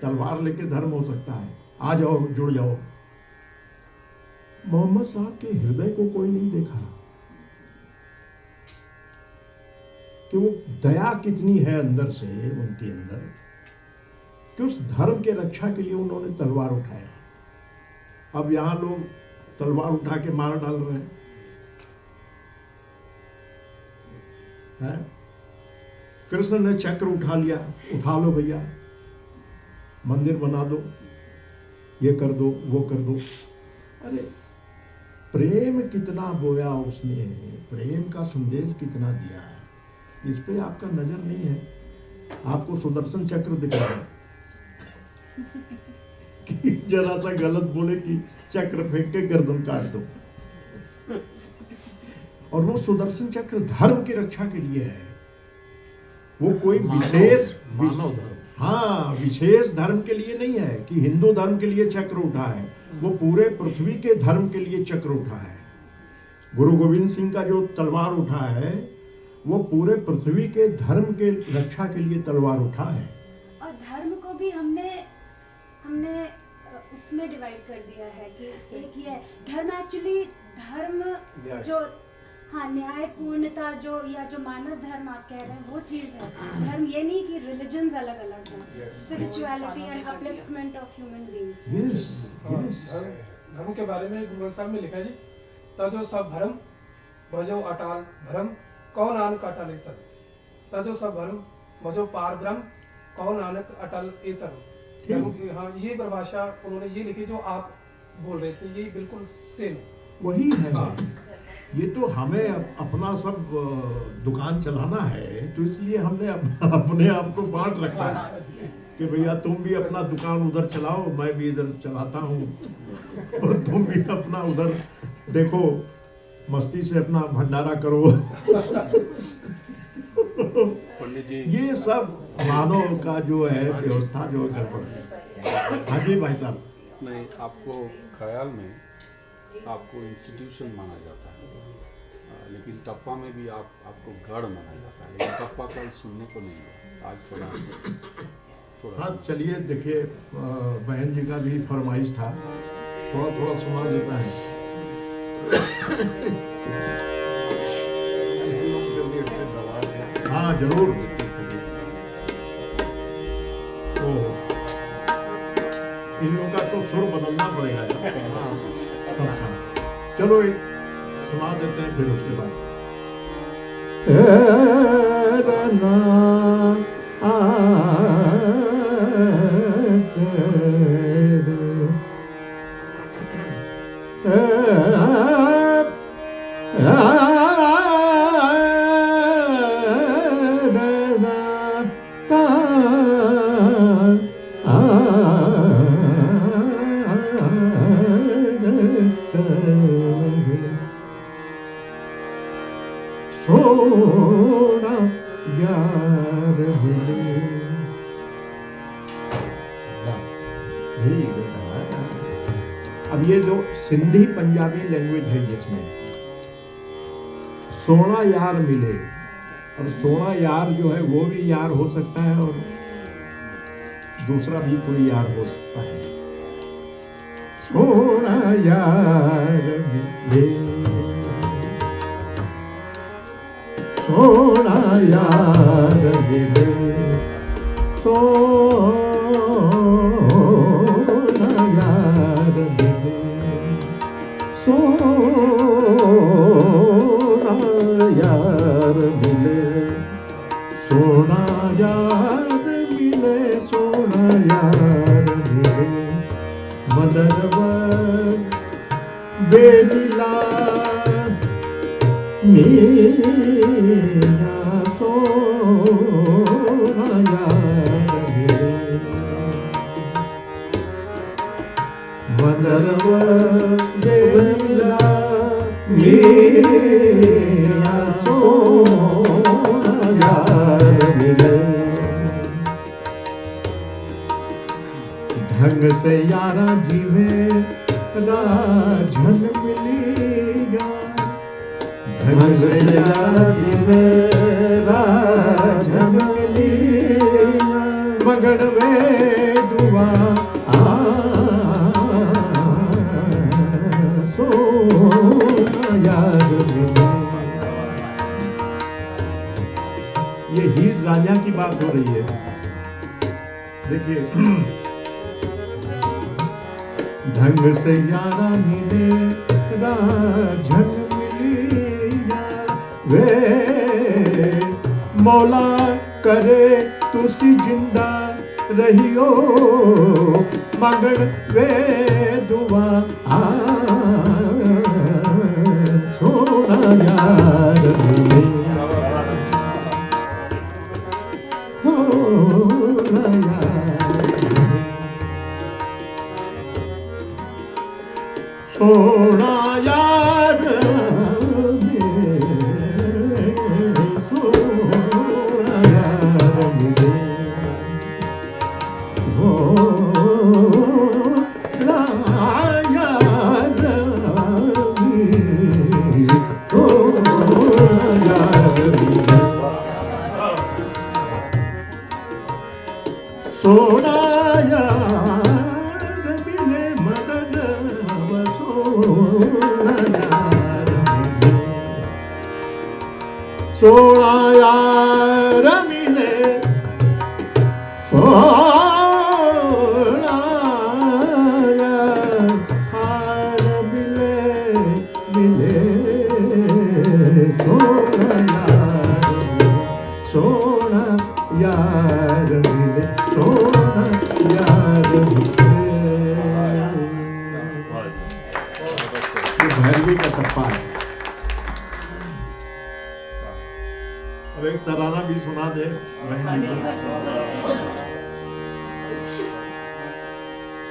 तलवार लेके धर्म हो सकता है, आ जाओ जुड़ जाओ। मोहम्मद साहब के हृदय को कोई नहीं देखा कि वो दया कितनी है अंदर से उनके अंदर, कि उस धर्म के रक्षा के लिए उन्होंने तलवार उठाया। अब यहां लोग तलवार उठा के मार डाल रहे हैं। कृष्ण ने चक्र उठा लिया, उठा लो भैया, मंदिर बना दो, ये कर दो, वो कर दो। अरे प्रेम कितना बोया उसने, प्रेम का संदेश कितना दिया है, इस पे आपका नजर नहीं है। आपको सुदर्शन चक्र दिख रहा है कि जरा सा गलत बोले कि चक्र फेंक के गर्दन काट दो। और वो सुदर्शन चक्र धर्म की रक्षा के लिए है। वो कोई विशेष मानव धर्म, हाँ, विशेष धर्म के लिए नहीं है कि हिंदू धर्म के लिए चक्र उठा है, वो पूरे पृथ्वी के धर्म के लिए चक्र उठा है। गुरु गोविंद सिंह का जो तलवार उठा है वो पूरे पृथ्वी के धर्म के रक्षा के लिए तलवार उठा है। और धर्म को भी हमने उसमें डिवाइड कर दिया है कि एक ही है धर्म। एक्चुअली धर्म जो, हाँ, न्याय पूर्णता जो, या जो मानव धर्म आप कह रहे हैं वो चीज़ है। धर्म ये नहीं कि रिलीजन्स अलग अलग हैं, spirituality and upliftment of human beings. धर्म के बारे में गुरु साहब ने लिखा जी, तजो सब भरम भजो अटाल भरम कौन नानक अटल एतर, तजो सब भरम भजो पार ब्रह्म कौन नानक अटल एतर। हाँ, ये परिभाषा उन्होंने ये लिखी जो आप बोल रहे थे, ये बिल्कुल सेम वही है। ये तो हमें अपना सब दुकान चलाना है, तो इसलिए हमने अपने आप को बांट रखा है कि भैया तुम भी अपना दुकान उधर चलाओ, मैं भी इधर चलाता हूँ, और तुम भी अपना उधर देखो, मस्ती से अपना भंडारा करो। पंडित जी, ये सब मानव का जो है व्यवस्था जो गड़बड़ है। हाँ जी भाई साहब। नहीं, आपको ख्याल में आपको इंस्टीट्यूशन माना जाता है, लेकिन टप्पा में भी आपको गढ़ माना जाता है, लेकिन टप्पा कल सुनने को नहीं हुआ। आज थोड़ा हाँ चलिए, देखिए बहन जी का भी फरमाइश था, थोड़ा थोड़ा सुना देता है। हाँ जरूर। इन लोगों का तो सुर बदलना पड़ेगा सबका। चलो एक सुना देते हैं, फिर उसके बाद सोना यार मिले। अब ये जो सिंधी पंजाबी लैंग्वेज है जिसमें सोना यार मिले, और सोना यार जो है वो भी यार हो सकता है और दूसरा भी कोई यार हो सकता है। सोना यार मिले, सोना यार मिले, सोना यार मिले, सोना यार मिले, सोना यार मिले, सोना यार मिले, मदनवर बेलीला मीना सोना यार मिले, मदनवर बेलीला मीना सोना यार मिले। ढंग से यारा जीवे राझन मिलिया, ढंग से यारा जीवे राझन मिलिया, मगन वे दुआ सोना यार मिले। ये हीर राजा की बात हो रही है। देखिए, ढंग से यारा मिले राझन मिलिया, वे मौला करे तुसी जिंदा रहियो, मगन वे दुआ सोना यार मिले, सोना यार, सोना यार मिले, सोना यार मिले, सोना यार मिले, सोना यार मिले, सोना यार मिले, मदन सोना यार मिले, सोना यार मिले, सोना यार मिले, मिले, सोना यार मिले, सोना यार मिले, सोना यार मिले। भैरवी का टप्पा है। अब एक तराना भी सुना दे।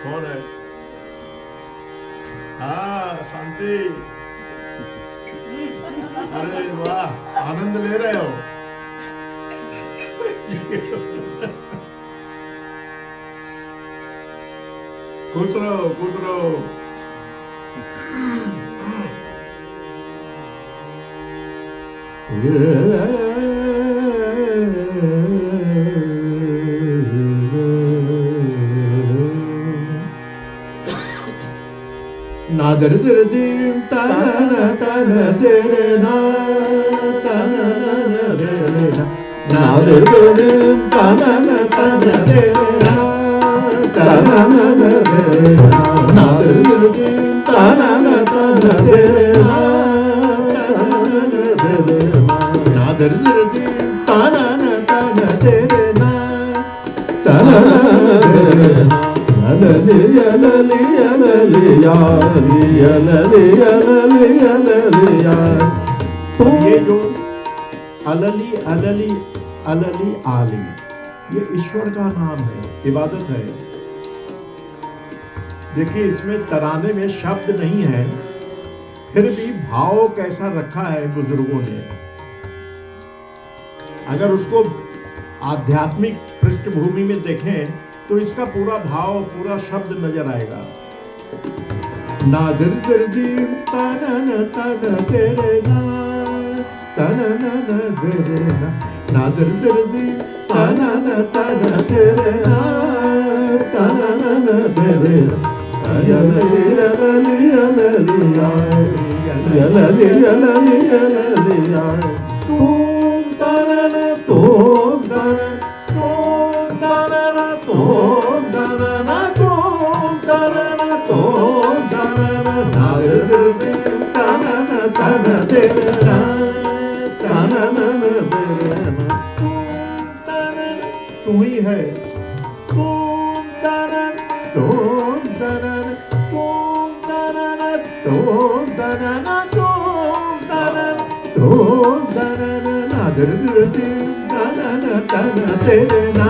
कौन है? हाँ शांति। अरे वाह, आनंद ले रहे हो। खुश रहो, खुश रहो। ना दर दर दीम ताना ताना तेरे ना ताना ना तेरे ना दर दर दीम ताना ताना तेरे ना ताना ना तेरे ना दर दर दीम ताना ताना तेरे ना ना दर दर दीम ताना ताना तेरे ना ताना तेरे ना अलली अलली अलली यारी अलली अलली अलली यार। तो ये जो अलली अलली अलली आली, ये ईश्वर का नाम है, इबादत है। देखिए इसमें तराने में शब्द नहीं है, फिर भी भाव कैसा रखा है बुजुर्गों ने। अगर उसको आध्यात्मिक पृष्ठभूमि में देखें तो इसका पूरा भाव, पूरा शब्द नजर आएगा। ना दर दर दीम ताना ना ताना तेरे ना ताना ना ना तेरे ना ना दर दर दीम ताना ना ताना तेरे ना ताना ना ना तेरे ना अलली अलली अलली यार अलली अलली अलली यार। तुम ताना ना तुम ताना तू ही है तेरे ना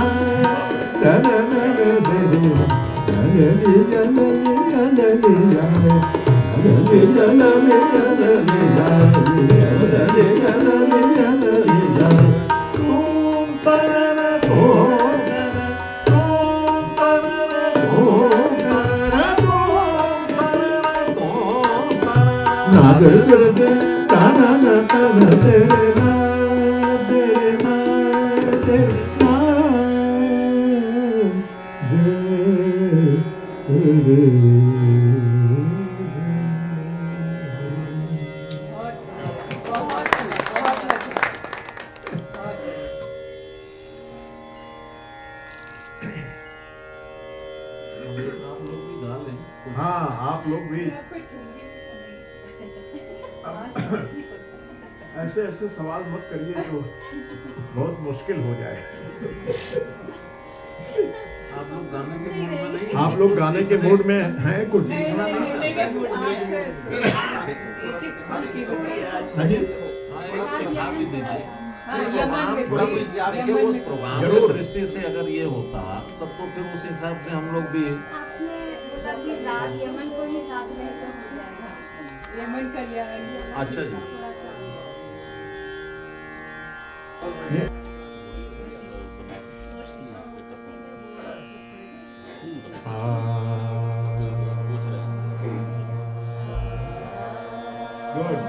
हाँ आप लोग भी ऐसे ऐसे सवाल मत करिए जो बहुत मुश्किल हो जाए। आप लोग गाने के मूड में नहीं? आप लोग गाने के मूड में हैं कुछ? सिखा भी दीजिए। प्रोग्राम दृष्टि से अगर ये होता तब तो फिर उस हिसाब से हम लोग भी राग यमन को ही साथ में तो हो जाएगा। यमन कल्याण। अच्छा जी। Good.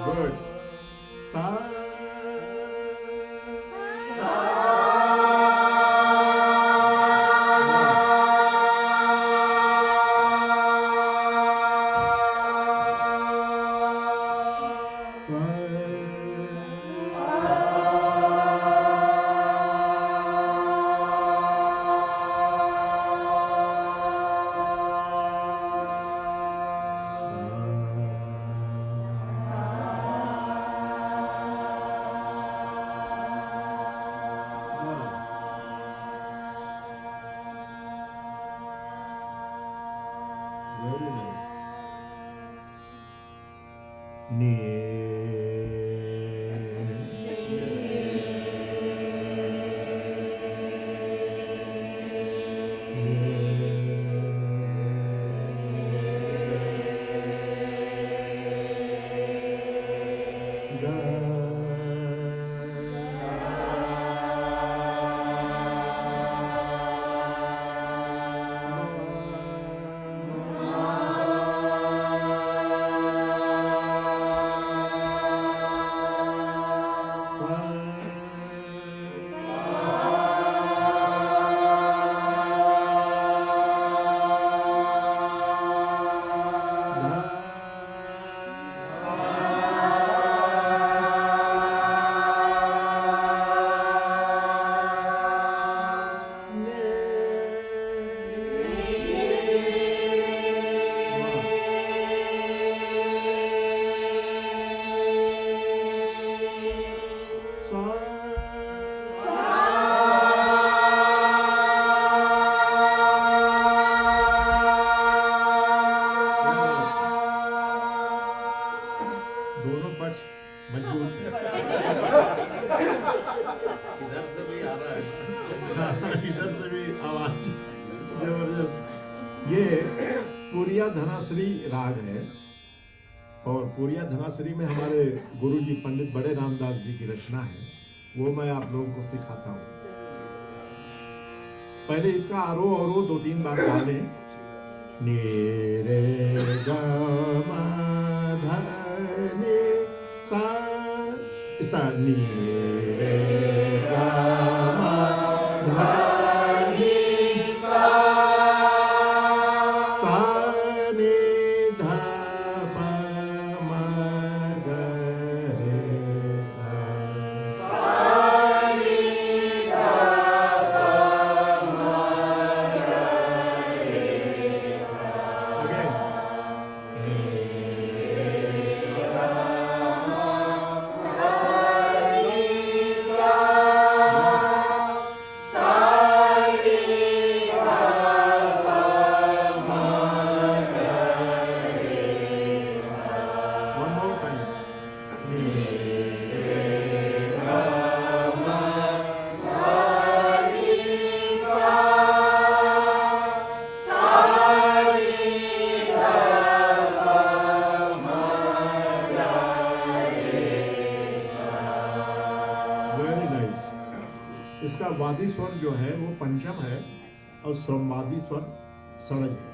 Good. पक्ष मजबूत है। इधर से भी आ रहा है, इधर से भी आवाज जबरदस्त। ये पूरिया धनाश्री राग है और पूरिया धनाश्री में हमारे गुरुजी पंडित बड़े रामदास जी की रचना है, वो मैं आप लोगों को सिखाता हूँ। पहले इसका आरोह अवरोह 2-3 बार गा लें। नी रे ग म ध नि सा, सा नी रे ग म ध नि सा, सा नि ध प म ग रे सा, सा नि ध प म ग रे सा। Again. One more time. Very nice. इसका वादी स्वर जो है वो पंचम है और श्रमवादी स्वर षडज है,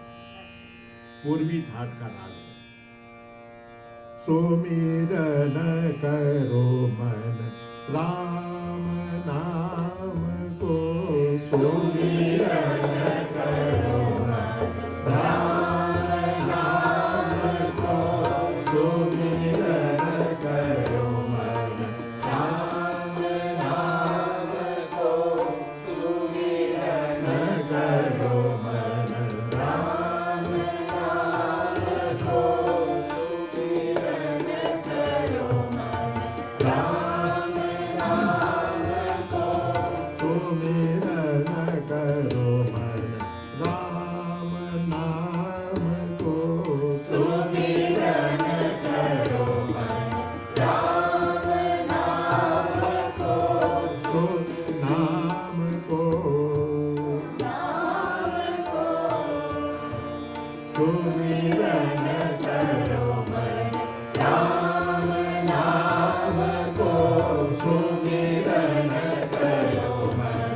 पूर्वी थाट का राग है। सुमिरन करो मन राम नाम को, सुमिरन करो मन राम नाम को, सुमिरन करो मन राम नाम को, सुमिरन करो मन राम नाम को, सुमिरन करो मन राम नाम को, सुमिरन करो मन राम नाम को, सुमिरन करो मन राम नाम को, नाम को, सुमिरन करो मन राम नाम को, सुमिरन करो मन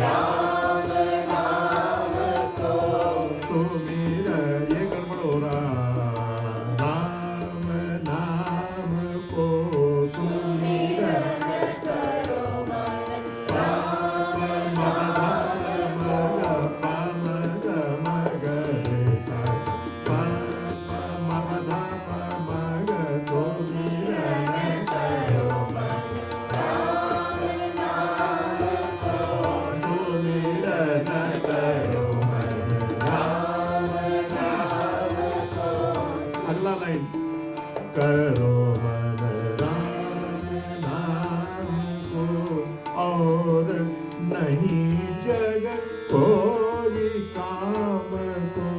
राम नाम को, सुमिरन, ये गड़बड़ हो रहा, राम नाम को, सुमिरन करो मन राम नाम ग रे सा, प म ध प म ग, सुमिरन करो मन राम नाम को, सुमिरन करो मन राम नाम को। अगला लाइन, करो मन राम नाम को और नहीं जग कोई काम को,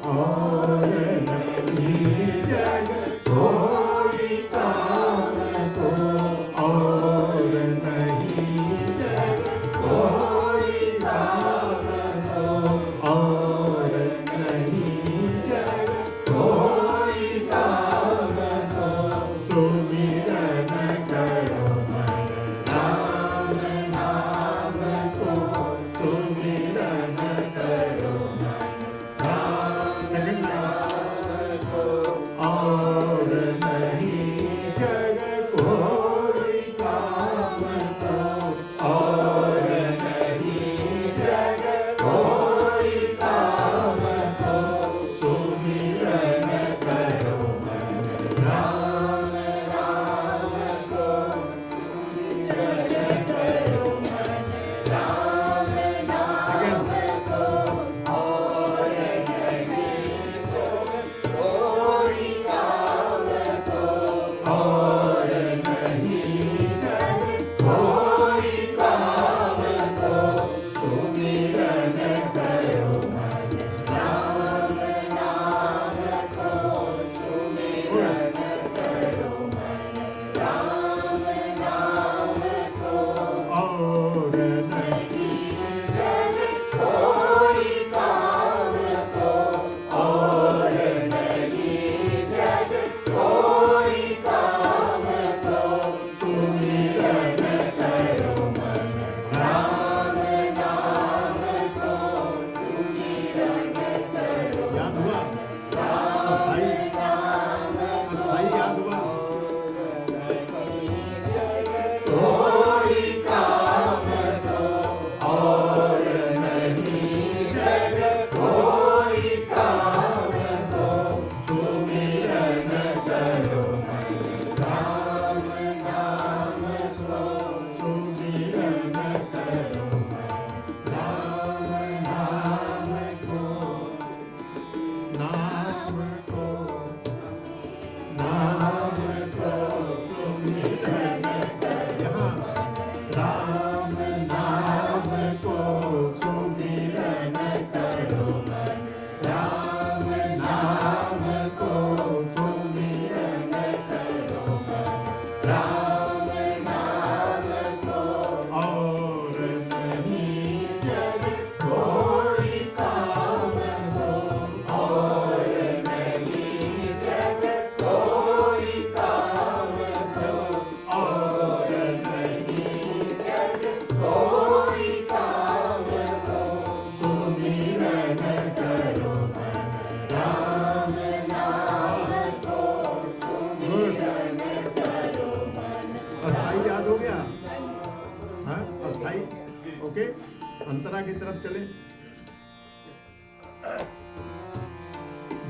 और नहीं जग कोई काम को, और नहीं जग कोई काम को, और नहीं जग कोई काम को, सुमिरन करो मन राम नाम को, सुमिरन करो मन राम, सेकंड नाम को, और नहीं जग कोई काम को, और नहीं जग कोई काम को, सुमिरन करो मन राम नाम को, सुमिरन करो मन राम नाम को, और नहीं जग कोई काम को, और नहीं जग कोई काम को, सुमिरन करो मन राम नाम को, सुमिरन करो मन अस्थाई याद हो गया? हाँ, अस्थाई। ओके, अंतरा की तरफ चले।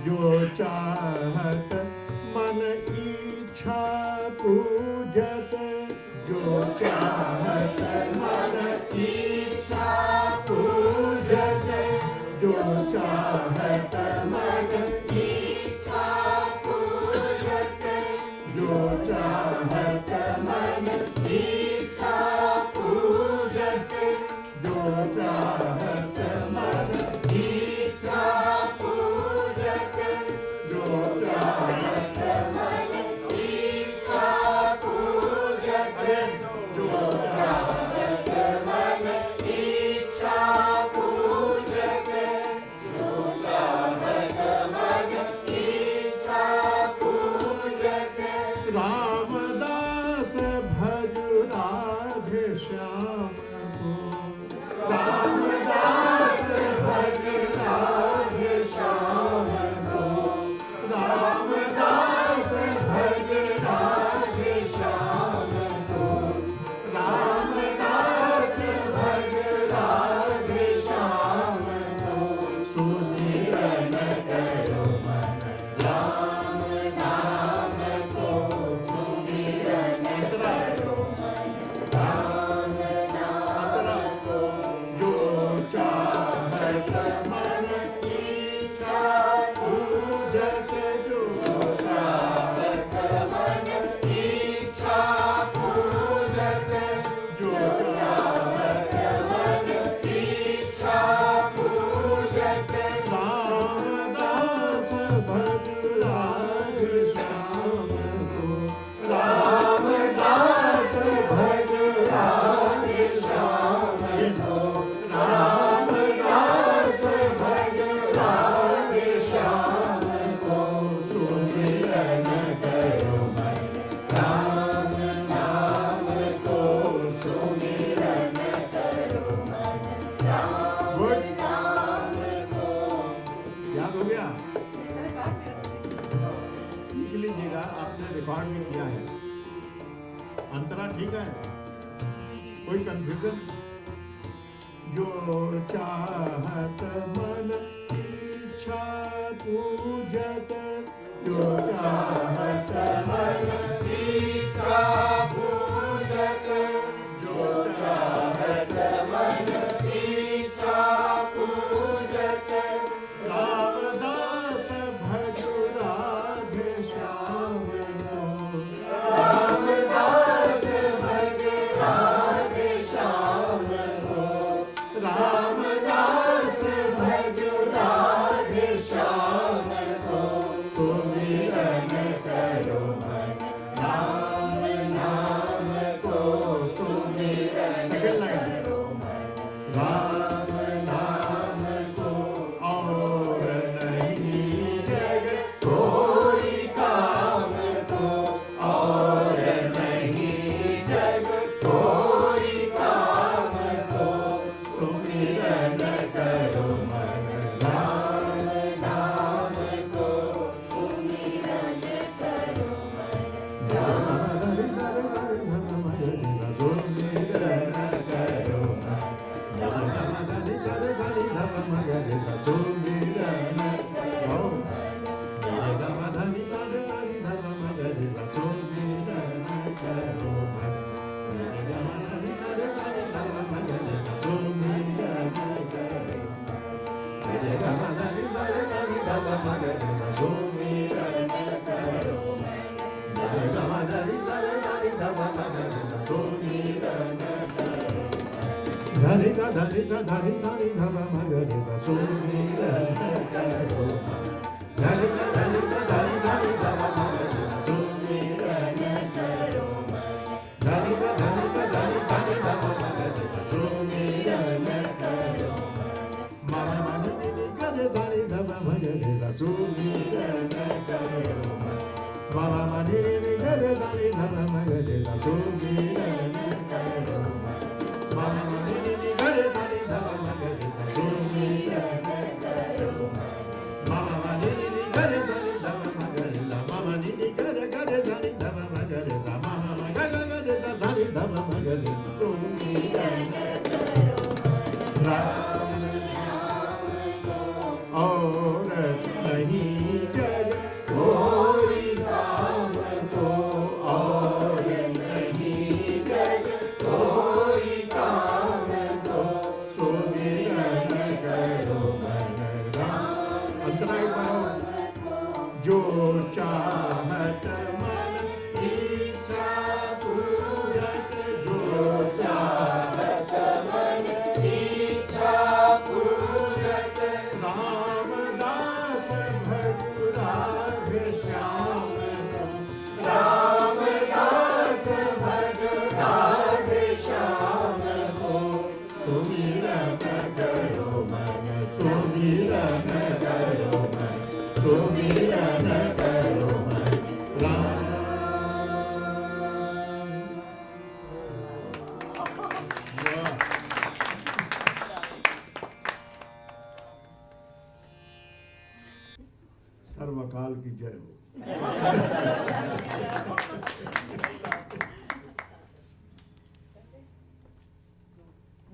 जो चाहत मन इच्छा पूजत, जो चाहत मन इच्छा पूजत, जो चाहत मन इच्छा पूजत, जो चाहत मन इच्छा पूजत, जो चाहत मन इच्छा पूजत, जो चाहत मन इच्छा पूजत, जो चाहत मन इच्छा पूजत, जो चाहत मन इच्छा पूजत। रामदास भज राधे श्याम को, रामदास भज राधे श्याम को, रामदास भज राधे श्याम को, रामदास भज राधे श्याम को। सुमिरन करो मन राम नाम को, सुमिरन करो मन राम नाम को। जो चाहत मन इच्छा पूजत, जो चाहत मन इच्छा पूजत, जो चाहत मन इच्छा पूजत। रामदास भज राधे श्याम को, रामदास भज राधे श्याम को, रामदास भज राधे श्याम को। सुमिरन करो मन राम नाम को, सुमिरन करो मन राम नाम को। याद हो गया? लिख लीजिएगा, आपने रिकॉर्ड में किया है। अंतरा ठीक है? कोई कंफ्यूजन? जो चाहत मन इच्छा पूजत, जो चाहत मन इच्छा पूजत, जो चाहत मन इच्छा पूजत। रामदास भज राधे श्याम को, रामदास भज राधे श्याम को, रामदास भज राधे श्याम को। सुमिरन करो मन राम नाम को, सुमिरन करो मन राम नाम को। और नहीं जग कोई काम को, और नहीं जग कोई काम को। सुमिरन करो मन राम नाम को, सुमिरन करो मन राम नाम को। सुमिरन करो धनि सा धनि सा धनि सा नि ध प म ग रे सा सुमिरन करो धनि सा धनि सा धनि सा नि ध प म ग रे सा सुमिरन करो धनि सा धनि सा धनि सा नि ध प म ग रे सा सुमिरन करो म म नि नि ग रे सा नि ध प म ग रे सा सुमिरन करो म म नि नि ग रे सा नि ध प म ग रे सा सुमिरन करो धनि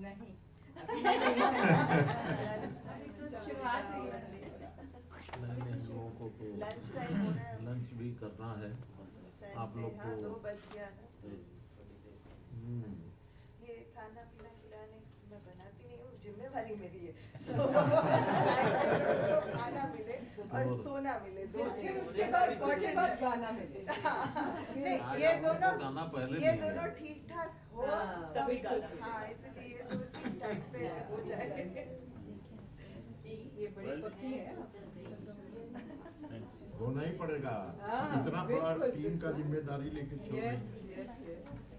नहीं शुरुआत हुई है। नहीं हम लोगों को तो लंच टाइम हो रहा है। लंच भी करना है आप लोग हाँ, को। 2 बज गया ना। हम्म, ये खाना पीना खिलाने मैं बनाती नहीं हूँ, जिम्मेवारी मेरी है। So, खाना मिले और सोना मिले, 2 चीज उसके बाद गाना मिले। नहीं, आज ये हम लोग को दोनों गाना पहले ये मिल गया। दोनों ठीक ठाक हो हाँ, तभी गाना। हाँ, इसलिए ये 2 चीज टाइम पे हो जाए। ये बड़ी पक्की है। होना ही पड़ेगा, हाँ, इतना बड़ा बिल्कुल, टीम का जिम्मेदारी लेके चल रही यस है। Yes yes